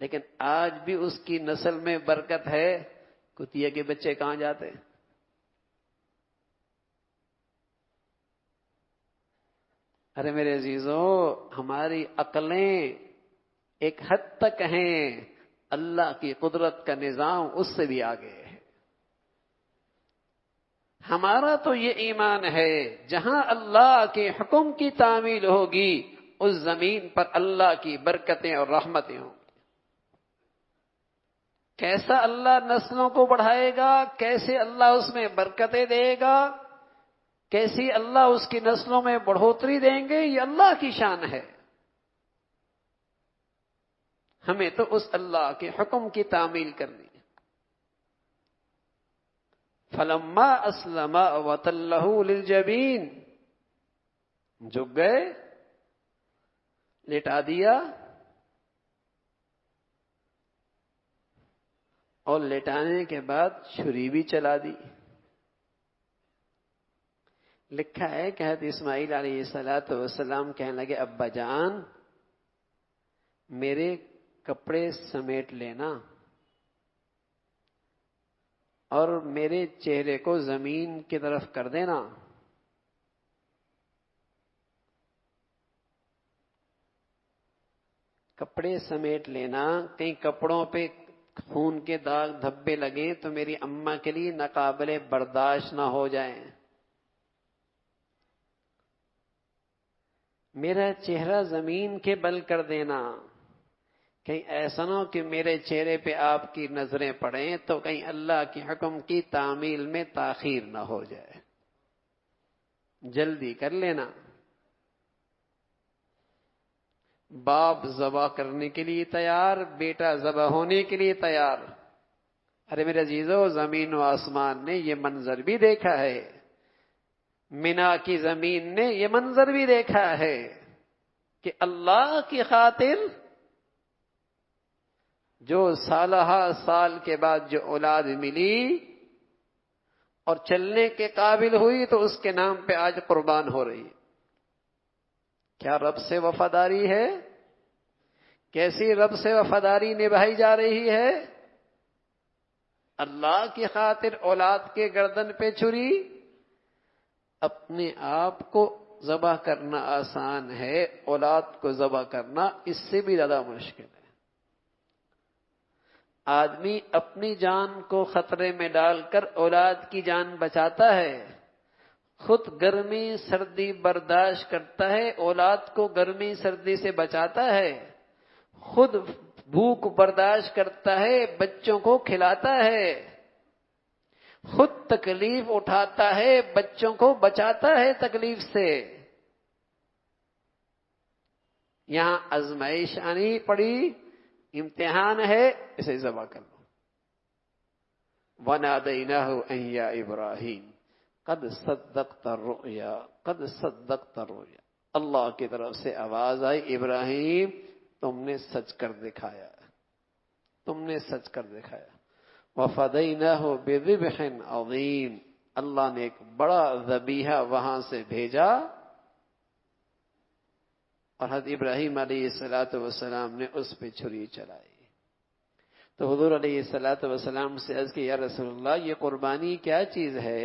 لیکن آج بھی اس کی نسل میں برکت ہے۔ کتیا کے بچے کہاں جاتے ہیں؟ ارے میرے عزیزو، ہماری عقلیں ایک حد تک ہیں، اللہ کی قدرت کا نظام اس سے بھی آگے ہے۔ ہمارا تو یہ ایمان ہے جہاں اللہ کے حکم کی تعمیل ہوگی اس زمین پر اللہ کی برکتیں اور رحمتیں ہوں گی۔ کیسا اللہ نسلوں کو بڑھائے گا، کیسے اللہ اس میں برکتیں دے گا، کیسی اللہ اس کی نسلوں میں بڑھوتری دیں گے، یہ اللہ کی شان ہے۔ ہمیں تو اس اللہ کے حکم کی تعمیل کرنی ہے۔ فلما اسلم وتلہ للجبین، جھک گئے، لٹا دیا، اور لٹانے کے بعد چھری بھی چلا دی۔ لکھا ہے کہ حضرت اسماعیل علیہ السلام کہنے لگے، ابا جان میرے کپڑے سمیٹ لینا اور میرے چہرے کو زمین کی طرف کر دینا۔ کپڑے سمیٹ لینا، کہیں کپڑوں پہ خون کے داغ دھبے لگیں تو میری اماں کے لیے ناقابل برداشت نہ ہو جائیں۔ میرا چہرہ زمین کے بل کر دینا، کہیں ایسا نہ ہو کہ میرے چہرے پہ آپ کی نظریں پڑیں تو کہیں اللہ کے حکم کی تعمیل میں تاخیر نہ ہو جائے، جلدی کر لینا۔ باپ ذبح کرنے کے لیے تیار، بیٹا ذبح ہونے کے لیے تیار۔ ارے میرے عزیزو، زمین و آسمان نے یہ منظر بھی دیکھا ہے، مینا کی زمین نے یہ منظر بھی دیکھا ہے کہ اللہ کی خاطر جو سالہ سال کے بعد جو اولاد ملی اور چلنے کے قابل ہوئی تو اس کے نام پہ آج قربان ہو رہی ہے۔ کیا رب سے وفاداری ہے؟ کیسی رب سے وفاداری نبھائی جا رہی ہے؟ اللہ کی خاطر اولاد کے گردن پہ چھری۔ اپنے آپ کو ذبح کرنا آسان ہے، اولاد کو ذبح کرنا اس سے بھی زیادہ مشکل ہے۔ آدمی اپنی جان کو خطرے میں ڈال کر اولاد کی جان بچاتا ہے، خود گرمی سردی برداشت کرتا ہے، اولاد کو گرمی سردی سے بچاتا ہے، خود بھوک برداشت کرتا ہے، بچوں کو کھلاتا ہے، خود تکلیف اٹھاتا ہے، بچوں کو بچاتا ہے تکلیف سے۔ یہاں آزمائش آنی پڑی، امتحان ہے، اسے ذبح کر لو۔ وَنَادَيْنَاهُ أَن يَا إِبْرَاهِيمُ قَدْ صَدَّقْتَ الرُّؤْيَا قَدْ صَدَّقْتَ الرُّؤْيَا، اللہ کی طرف سے آواز آئی، ابراہیم تم نے سچ کر دکھایا، تم نے سچ کر دکھایا۔ وَفَدَيْنَاهُ بِذِبْحٍ عَظِيمٍ، اللہ نے ایک بڑا ذبیحہ وہاں سے بھیجا، اور حضرت ابراہیم علیہ السلام نے اس پہ چھری چلائی۔ تو حضور علیہ السلام سے عرض کی، یا رسول اللہ یہ قربانی کیا چیز ہے؟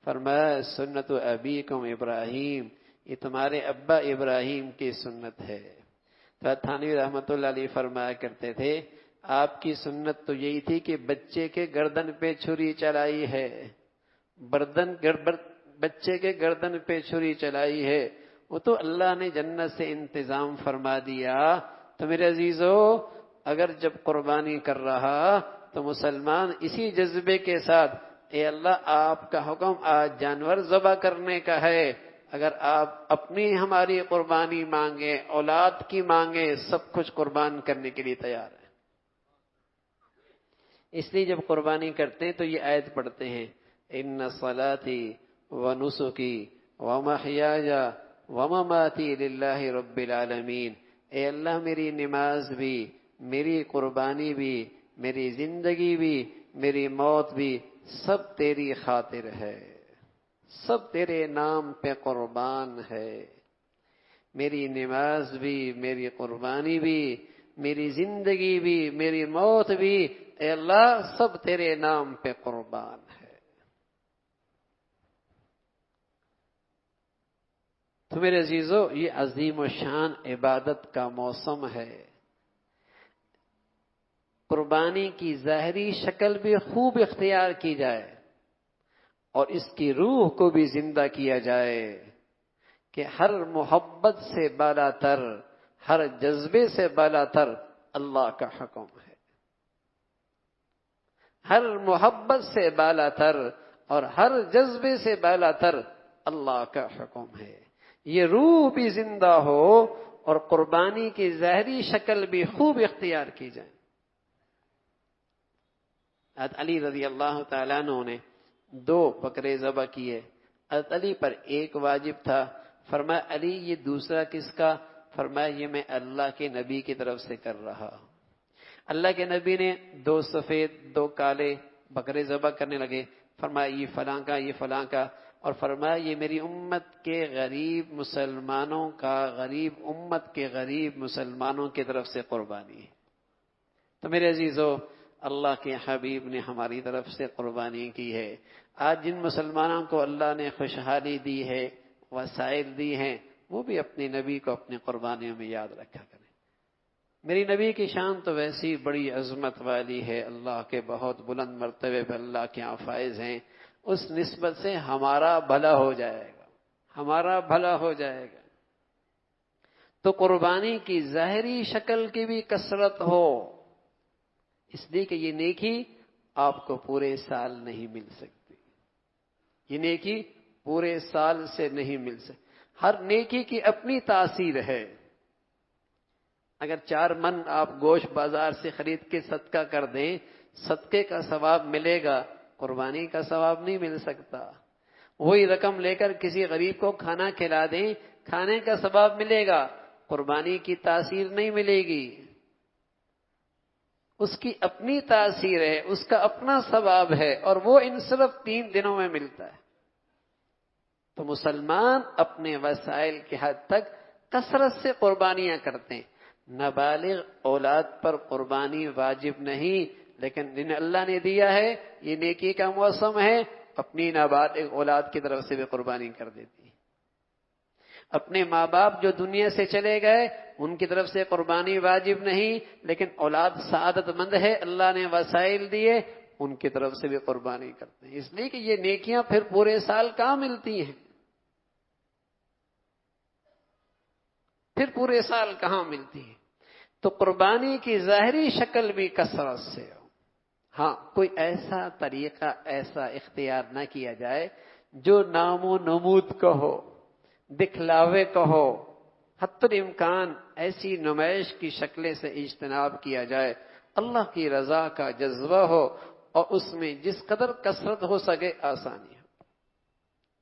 فرمایا سنت ابیکم ابراہیم، یہ تمہارے ابا ابراہیم کی سنت ہے۔ تو تھانوی رحمۃ اللہ علیہ فرمایا کرتے تھے، آپ کی سنت تو یہی تھی کہ بچے کے گردن پہ چھری چلائی ہے، بچے کے گردن پہ چھری چلائی ہے، وہ تو اللہ نے جنت سے انتظام فرما دیا۔ تو میرے عزیزو، اگر جب قربانی کر رہا تو مسلمان اسی جذبے کے ساتھ اے اللہ آپ کا حکم آج جانور ذبح کرنے کا ہے، اگر آپ اپنی ہماری قربانی مانگیں، اولاد کی مانگیں، سب کچھ قربان کرنے کے لیے تیار ہے۔ اس لیے جب قربانی کرتے ہیں تو یہ آیت پڑھتے ہیں ان صلاتی ونسکی ومحیای ومماتی للہ رب العالمین، اے اللہ میری نماز بھی، میری قربانی بھی، میری زندگی بھی، میری موت بھی سب تیری خاطر ہے، سب تیرے نام پہ قربان ہے، میری نماز بھی، میری قربانی بھی، میری زندگی بھی، میری موت بھی، اے اللہ سب تیرے نام پہ قربان ہے۔ تو میرے عزیزو، یہ عظیم و شان عبادت کا موسم ہے۔ قربانی کی ظاہری شکل بھی خوب اختیار کی جائے اور اس کی روح کو بھی زندہ کیا جائے کہ ہر محبت سے بالا تر، ہر جذبے سے بالا تر اللہ کا حکم ہے، ہر محبت سے بالا تر اور ہر جذبے سے بالا تر اللہ کا حکم ہے۔ یہ روح بھی زندہ ہو اور قربانی کی ظاہری شکل بھی خوب اختیار کی جائے۔ حضرت علی رضی اللہ تعالیٰ عنہ نے 2 بکرے ذبح کیے، حضرت علی پر ایک واجب تھا، فرمایا علی یہ دوسرا کس کا؟ فرمایا یہ میں اللہ کے نبی کی طرف سے کر رہا ہوں۔ اللہ کے نبی نے 2 سفید 2 کالے بکرے ذبح کرنے لگے، فرمایا یہ فلاں کا، یہ فلاں کا، اور فرمایا یہ میری امت کے غریب مسلمانوں کا، غریب امت کے غریب مسلمانوں کی طرف سے قربانی ہے۔ تو میرے عزیزو، اللہ کے حبیب نے ہماری طرف سے قربانی کی ہے۔ آج جن مسلمانوں کو اللہ نے خوشحالی دی ہے، وسائل دی ہیں، وہ بھی اپنے نبی کو اپنی قربانیوں میں یاد رکھا کریں۔ میری نبی کی شان تو ویسی بڑی عظمت والی ہے، اللہ کے بہت بلند مرتبے پہ اللہ کے یہاں فائز ہیں، اس نسبت سے ہمارا بھلا ہو جائے گا، ہمارا بھلا ہو جائے گا۔ تو قربانی کی ظاہری شکل کی بھی کثرت ہو، اس لیے کہ یہ نیکی آپ کو پورے سال نہیں مل سکتی، یہ نیکی پورے سال سے نہیں مل سکتی۔ ہر نیکی کی اپنی تاثیر ہے۔ اگر 4 من آپ گوشت بازار سے خرید کے صدقہ کر دیں، صدقے کا ثواب ملے گا، قربانی کا ثواب نہیں مل سکتا۔ وہی رقم لے کر کسی غریب کو کھانا کھلا دیں، کھانے کا ثواب ملے گا، قربانی کی تاثیر نہیں ملے گی۔ اس کی اپنی تاثیر ہے، اس کا اپنا ثواب ہے، اور وہ ان صرف 3 دنوں میں ملتا ہے۔ تو مسلمان اپنے وسائل کی حد تک کثرت سے قربانیاں کرتے ہیں۔ نابالغ اولاد پر قربانی واجب نہیں، لیکن جن اللہ نے دیا ہے، یہ نیکی کا موسم ہے، اپنی نابالغ اولاد کی طرف سے بھی قربانی کر دیتی ہے۔ اپنے ماں باپ جو دنیا سے چلے گئے، ان کی طرف سے قربانی واجب نہیں، لیکن اولاد سعادت مند ہے، اللہ نے وسائل دیے، ان کی طرف سے بھی قربانی کرتے ہیں، اس لیے کہ یہ نیکیاں پھر پورے سال کہاں ملتی ہیں، پھر پورے سال کہاں ملتی ہیں۔ تو قربانی کی ظاہری شکل بھی کثرت سے ہو۔ ہاں، کوئی ایسا طریقہ ایسا اختیار نہ کیا جائے جو نام و نمود کا ہو، دکھلاوے کا ہو، حتی الامکان ایسی نمائش کی شکلیں سے اجتناب کیا جائے، اللہ کی رضا کا جذبہ ہو، اور اس میں جس قدر کثرت ہو سکے آسانی ہو،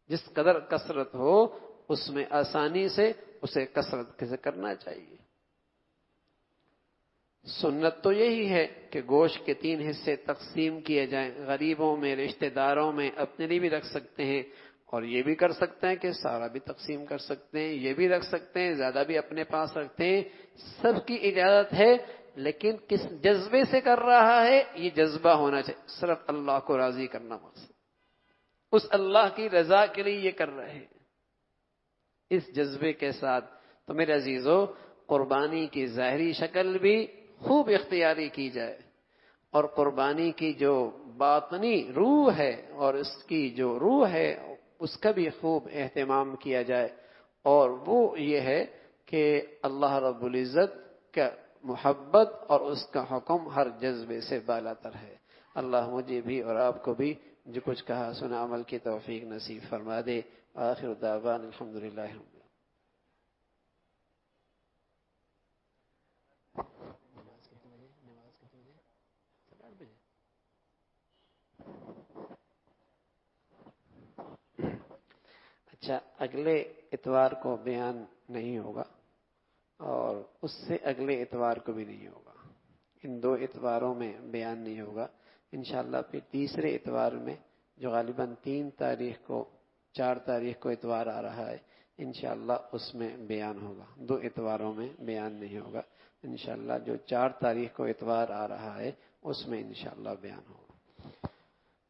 جس قدر کثرت ہو اس میں آسانی سے اسے کثرت سے کرنا چاہیے۔ سنت تو یہی ہے کہ گوشت کے 3 حصے تقسیم کیے جائیں، غریبوں میں، رشتہ داروں میں، اپنے لیے بھی رکھ سکتے ہیں، اور یہ بھی کر سکتے ہیں کہ سارا بھی تقسیم کر سکتے ہیں، یہ بھی رکھ سکتے ہیں، زیادہ بھی اپنے پاس رکھتے ہیں، سب کی اجازت ہے، لیکن کس جذبے سے کر رہا ہے یہ جذبہ ہونا چاہیے، صرف اللہ کو راضی کرنا مقصد، اس اللہ کی رضا کے لیے یہ کر رہے ہیں، اس جذبے کے ساتھ۔ تو میرے عزیزو، قربانی کی ظاہری شکل بھی خوب اختیاری کی جائے، اور قربانی کی جو باطنی روح ہے اور اس کی جو روح ہے اس کا بھی خوب اہتمام کیا جائے، اور وہ یہ ہے کہ اللہ رب العزت کا محبت اور اس کا حکم ہر جذبے سے بالا تر ہے۔ اللہ مجھے بھی اور آپ کو بھی جو کچھ کہا سنا عمل کی توفیق نصیب فرما دے۔ آخر دعوان الحمدللہ رب العالمین۔ اچھا، اگلے اتوار کو بیان نہیں ہوگا اور اس سے اگلے اتوار کو بھی نہیں ہوگا، ان 2 اتواروں میں بیان نہیں ہوگا۔ انشاءاللہ پھر تیسرے اتوار میں جو غالباً 4 تاریخ کو اتوار آ رہا ہے، انشاءاللہ اس میں بیان ہوگا۔ 2 اتواروں میں بیان نہیں ہوگا، انشاءاللہ جو 4 تاریخ کو اتوار آ رہا ہے اس میں انشاءاللہ بیان ہوگا۔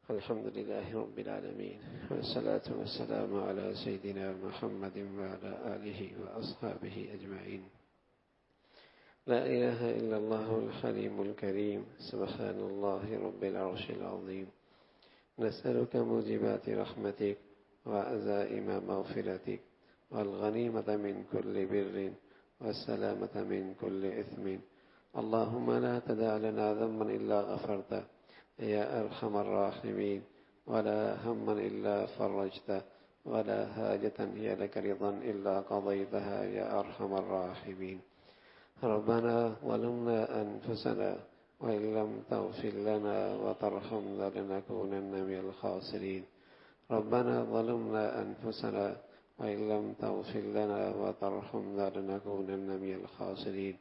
الحمدللہ رب العالمین والصلاة والسلام علی سیدنا محمد وعلی آلہ واصحابہ اجمعین۔ لا الہ الا اللہ الحلیم الکریم سبحان اللہ رب العرش العظیم۔ نسألك موجبات رحمتك وعزائم مغفرتك والغنیمة من كل بر والسلامة من كل إثم۔ اللهم لا تدع لنا ذنبا إلا غفرته يا أرحم الراحمين، ولا هما إلا فرجته، ولا حاجة هي لك رضا إلا قضيتها يا أرحم الراحمين۔ ربنا ظلمنا أنفسنا وإن لم تغفر لنا وترحمنا لنكونن من الخاسرين۔ ربنا ظلمنا أنفسنا وإن لم تغفر لنا وترحمنا لنكونن من الخاسرين۔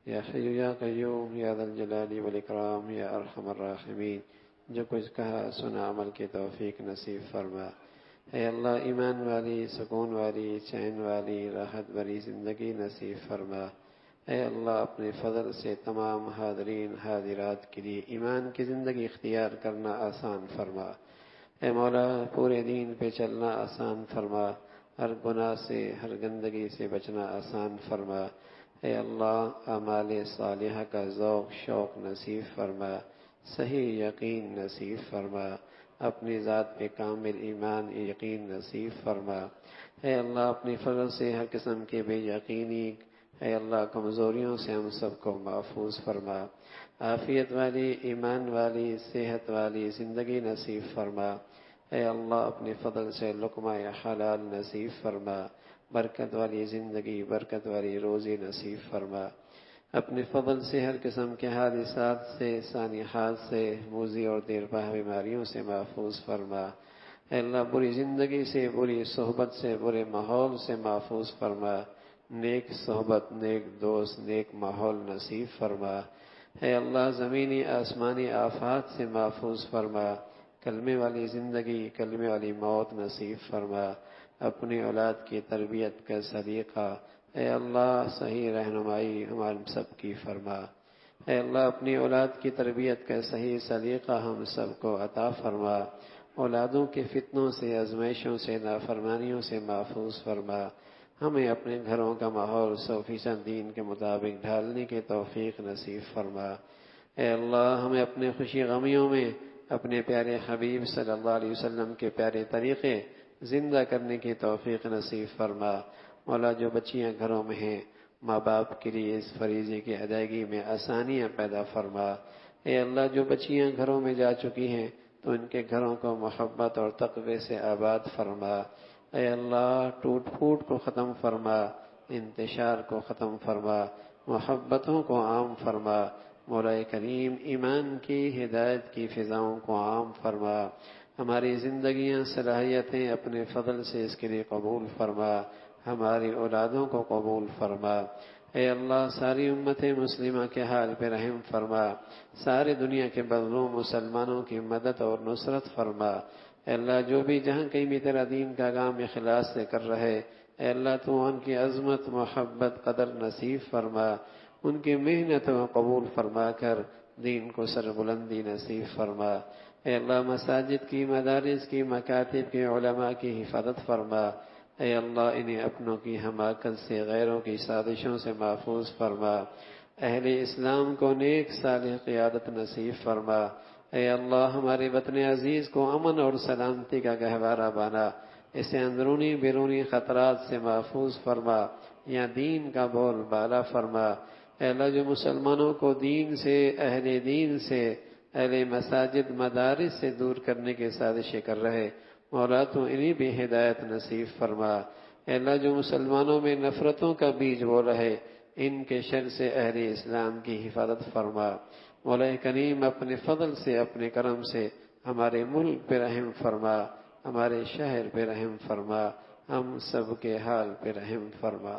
یا حی یا قیوم یا ذا الجلال والاکرام یا ارحم الراحمین۔ جو کچھ کہا سنا عمل کی توفیق نصیب فرما۔ اے اللہ ایمان والی، سکون والی، چین والی، راحت بھری زندگی نصیب فرما۔ اے اللہ اپنے فضل سے تمام حاضرین حاضرات کے لیے ایمان کی زندگی اختیار کرنا آسان فرما۔ اے مولا پورے دین پہ چلنا آسان فرما، ہر گناہ سے ہر گندگی سے بچنا آسان فرما۔ اے اللہ اعمال صالحہ کا ذوق شوق نصیب فرما، صحیح یقین نصیب فرما، اپنی ذات پہ کامل ایمان یقین نصیب فرما۔ اے اللہ اپنی فضل سے ہر قسم کے بے یقینی، اے اللہ کمزوریوں سے ہم سب کو محفوظ فرما۔ عافیت والی، ایمان والی، صحت والی زندگی نصیب فرما۔ اے اللہ اپنے فضل سے لقمہ حلال نصیب فرما، برکت والی زندگی، برکت والی روزی نصیب فرما۔ اپنے فضل سے ہر قسم کے حادثات سے، سانحات سے، موذی اور دیرپا بیماریوں سے محفوظ فرما۔ اے اللہ بری زندگی سے، بری صحبت سے، برے ماحول سے محفوظ فرما، نیک صحبت، نیک دوست، نیک ماحول نصیب فرما۔ اے اللہ زمینی آسمانی آفات سے محفوظ فرما، کلمے والی زندگی، کلمے والی موت نصیب فرما۔ اپنی اولاد کی تربیت کا سلیقہ، اے اللہ صحیح رہنمائی ہم سب کی فرما۔ اے اللہ اپنی اولاد کی تربیت کا صحیح سلیقہ ہم سب کو عطا فرما۔ اولادوں کے فتنوں سے، آزمائشوں سے، نافرمانیوں سے محفوظ فرما۔ ہمیں اپنے گھروں کا ماحول 100% دین کے مطابق ڈھالنے کی توفیق نصیب فرما۔ اے اللہ ہمیں اپنے خوشی غمیوں میں اپنے پیارے حبیب صلی اللہ علیہ وسلم کے پیارے طریقے زندہ کرنے کی توفیق نصیب فرما۔ مولا جو بچیاں گھروں میں ہیں، ماں باپ کے لیے اس فریضے کی ادائیگی میں آسانیاں پیدا فرما۔ اے اللہ جو بچیاں گھروں میں جا چکی ہیں تو ان کے گھروں کو محبت اور تقوی سے آباد فرما۔ اے اللہ ٹوٹ پھوٹ کو ختم فرما، انتشار کو ختم فرما، محبتوں کو عام فرما۔ مولا کریم ایمان کی ہدایت کی فضاؤں کو عام فرما۔ ہماری زندگیاں صلاحیتیں اپنے فضل سے اس کے لیے قبول فرما، ہماری اولادوں کو قبول فرما۔ اے اللہ ساری امت مسلمہ کے حال پہ رحم فرما، سارے دنیا کے مظلوم مسلمانوں کی مدد اور نصرت فرما۔ اے اللہ جو بھی جہاں کہیں بھی تیرا دین کا کام اخلاص سے کر رہے، اے اللہ تو ان کی عظمت، محبت، قدر نصیب فرما، ان کی محنت کو قبول فرما کر دین کو سربلندی نصیب فرما۔ اے اللہ مساجد کی، مدارس کی، مکاتب کی، علماء کی حفاظت فرما۔ اے اللہ انہیں اپنوں کی حماقت سے، غیروں کی سازشوں سے محفوظ فرما۔ اہل اسلام کو نیک صالح قیادت نصیب فرما۔ اے اللہ ہمارے وطن عزیز کو امن اور سلامتی کا گہوارہ بنا، اسے اندرونی بیرونی خطرات سے محفوظ فرما، یا دین کا بول بالا فرما۔ اے اللہ جو مسلمانوں کو دین سے، اہل دین سے، اہل مساجد مدارس سے دور کرنے کی سازشیں کر رہے، مولا تو انہیں بھی ہدایت نصیب فرما۔ اے اللہ جو مسلمانوں میں نفرتوں کا بیج بو رہے، ان کے شر سے اہل اسلام کی حفاظت فرما۔ مولا کریم اپنے فضل سے، اپنے کرم سے ہمارے ملک پہ رحم فرما، ہمارے شہر پہ رحم فرما، ہم سب کے حال پہ رحم فرما۔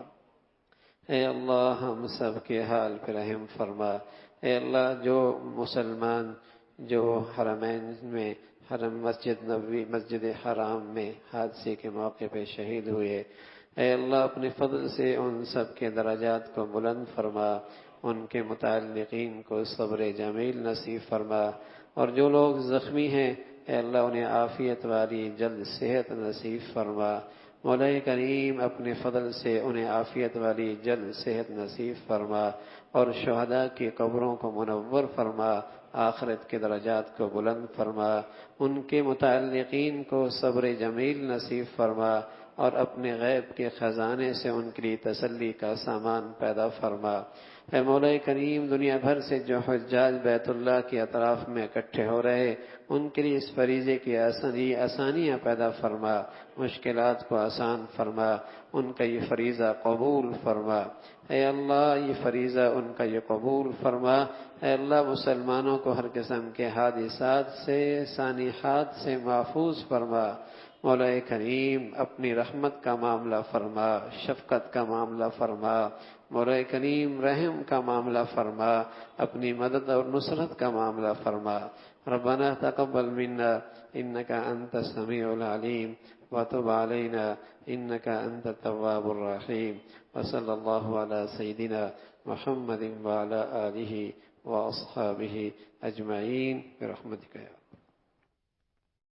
اے اللہ ہم سب کے حال پہ رحم فرما۔ اے اللہ جو مسلمان جو حرمین میں، حرم مسجد نبوی، مسجد حرام میں حادثے کے موقع پہ شہید ہوئے، اے اللہ اپنے فضل سے ان سب کے درجات کو بلند فرما، ان کے متعلقین کو صبر جمیل نصیب فرما، اور جو لوگ زخمی ہیں اے اللہ انہیں عافیت والی جلد صحت نصیب فرما۔ مولا کریم اپنے فضل سے انہیں عافیت والی جلد صحت نصیب فرما، اور شہداء کی قبروں کو منور فرما، آخرت کے درجات کو بلند فرما، ان کے متعلقین کو صبر جمیل نصیب فرما، اور اپنے غیب کے خزانے سے ان کے لیے تسلی کا سامان پیدا فرما۔ اے مولا کریم دنیا بھر سے جو حجاج بیت اللہ کے اطراف میں اکٹھے ہو رہے، ان کے لیے اس فریضے کی آسانیاں پیدا فرما، مشکلات کو آسان فرما، ان کا یہ فریضہ قبول فرما۔ اے اللہ یہ فریضہ ان کا یہ قبول فرما۔ اے اللہ مسلمانوں کو ہر قسم کے حادثات سے، سانحات سے محفوظ فرما۔ مولا کریم اپنی رحمت کا معاملہ فرما، شفقت کا معاملہ فرما، مولا کریم رحم کا معاملہ فرما، اپنی مدد اور نصرت کا معاملہ فرما۔ ربنا تقبل منا انك انت السميع العليم وتب علينا انك انت التواب الرحيم، وصلى الله على سيدنا محمد وعلى آله واصحابه اجمعين برحمتك يا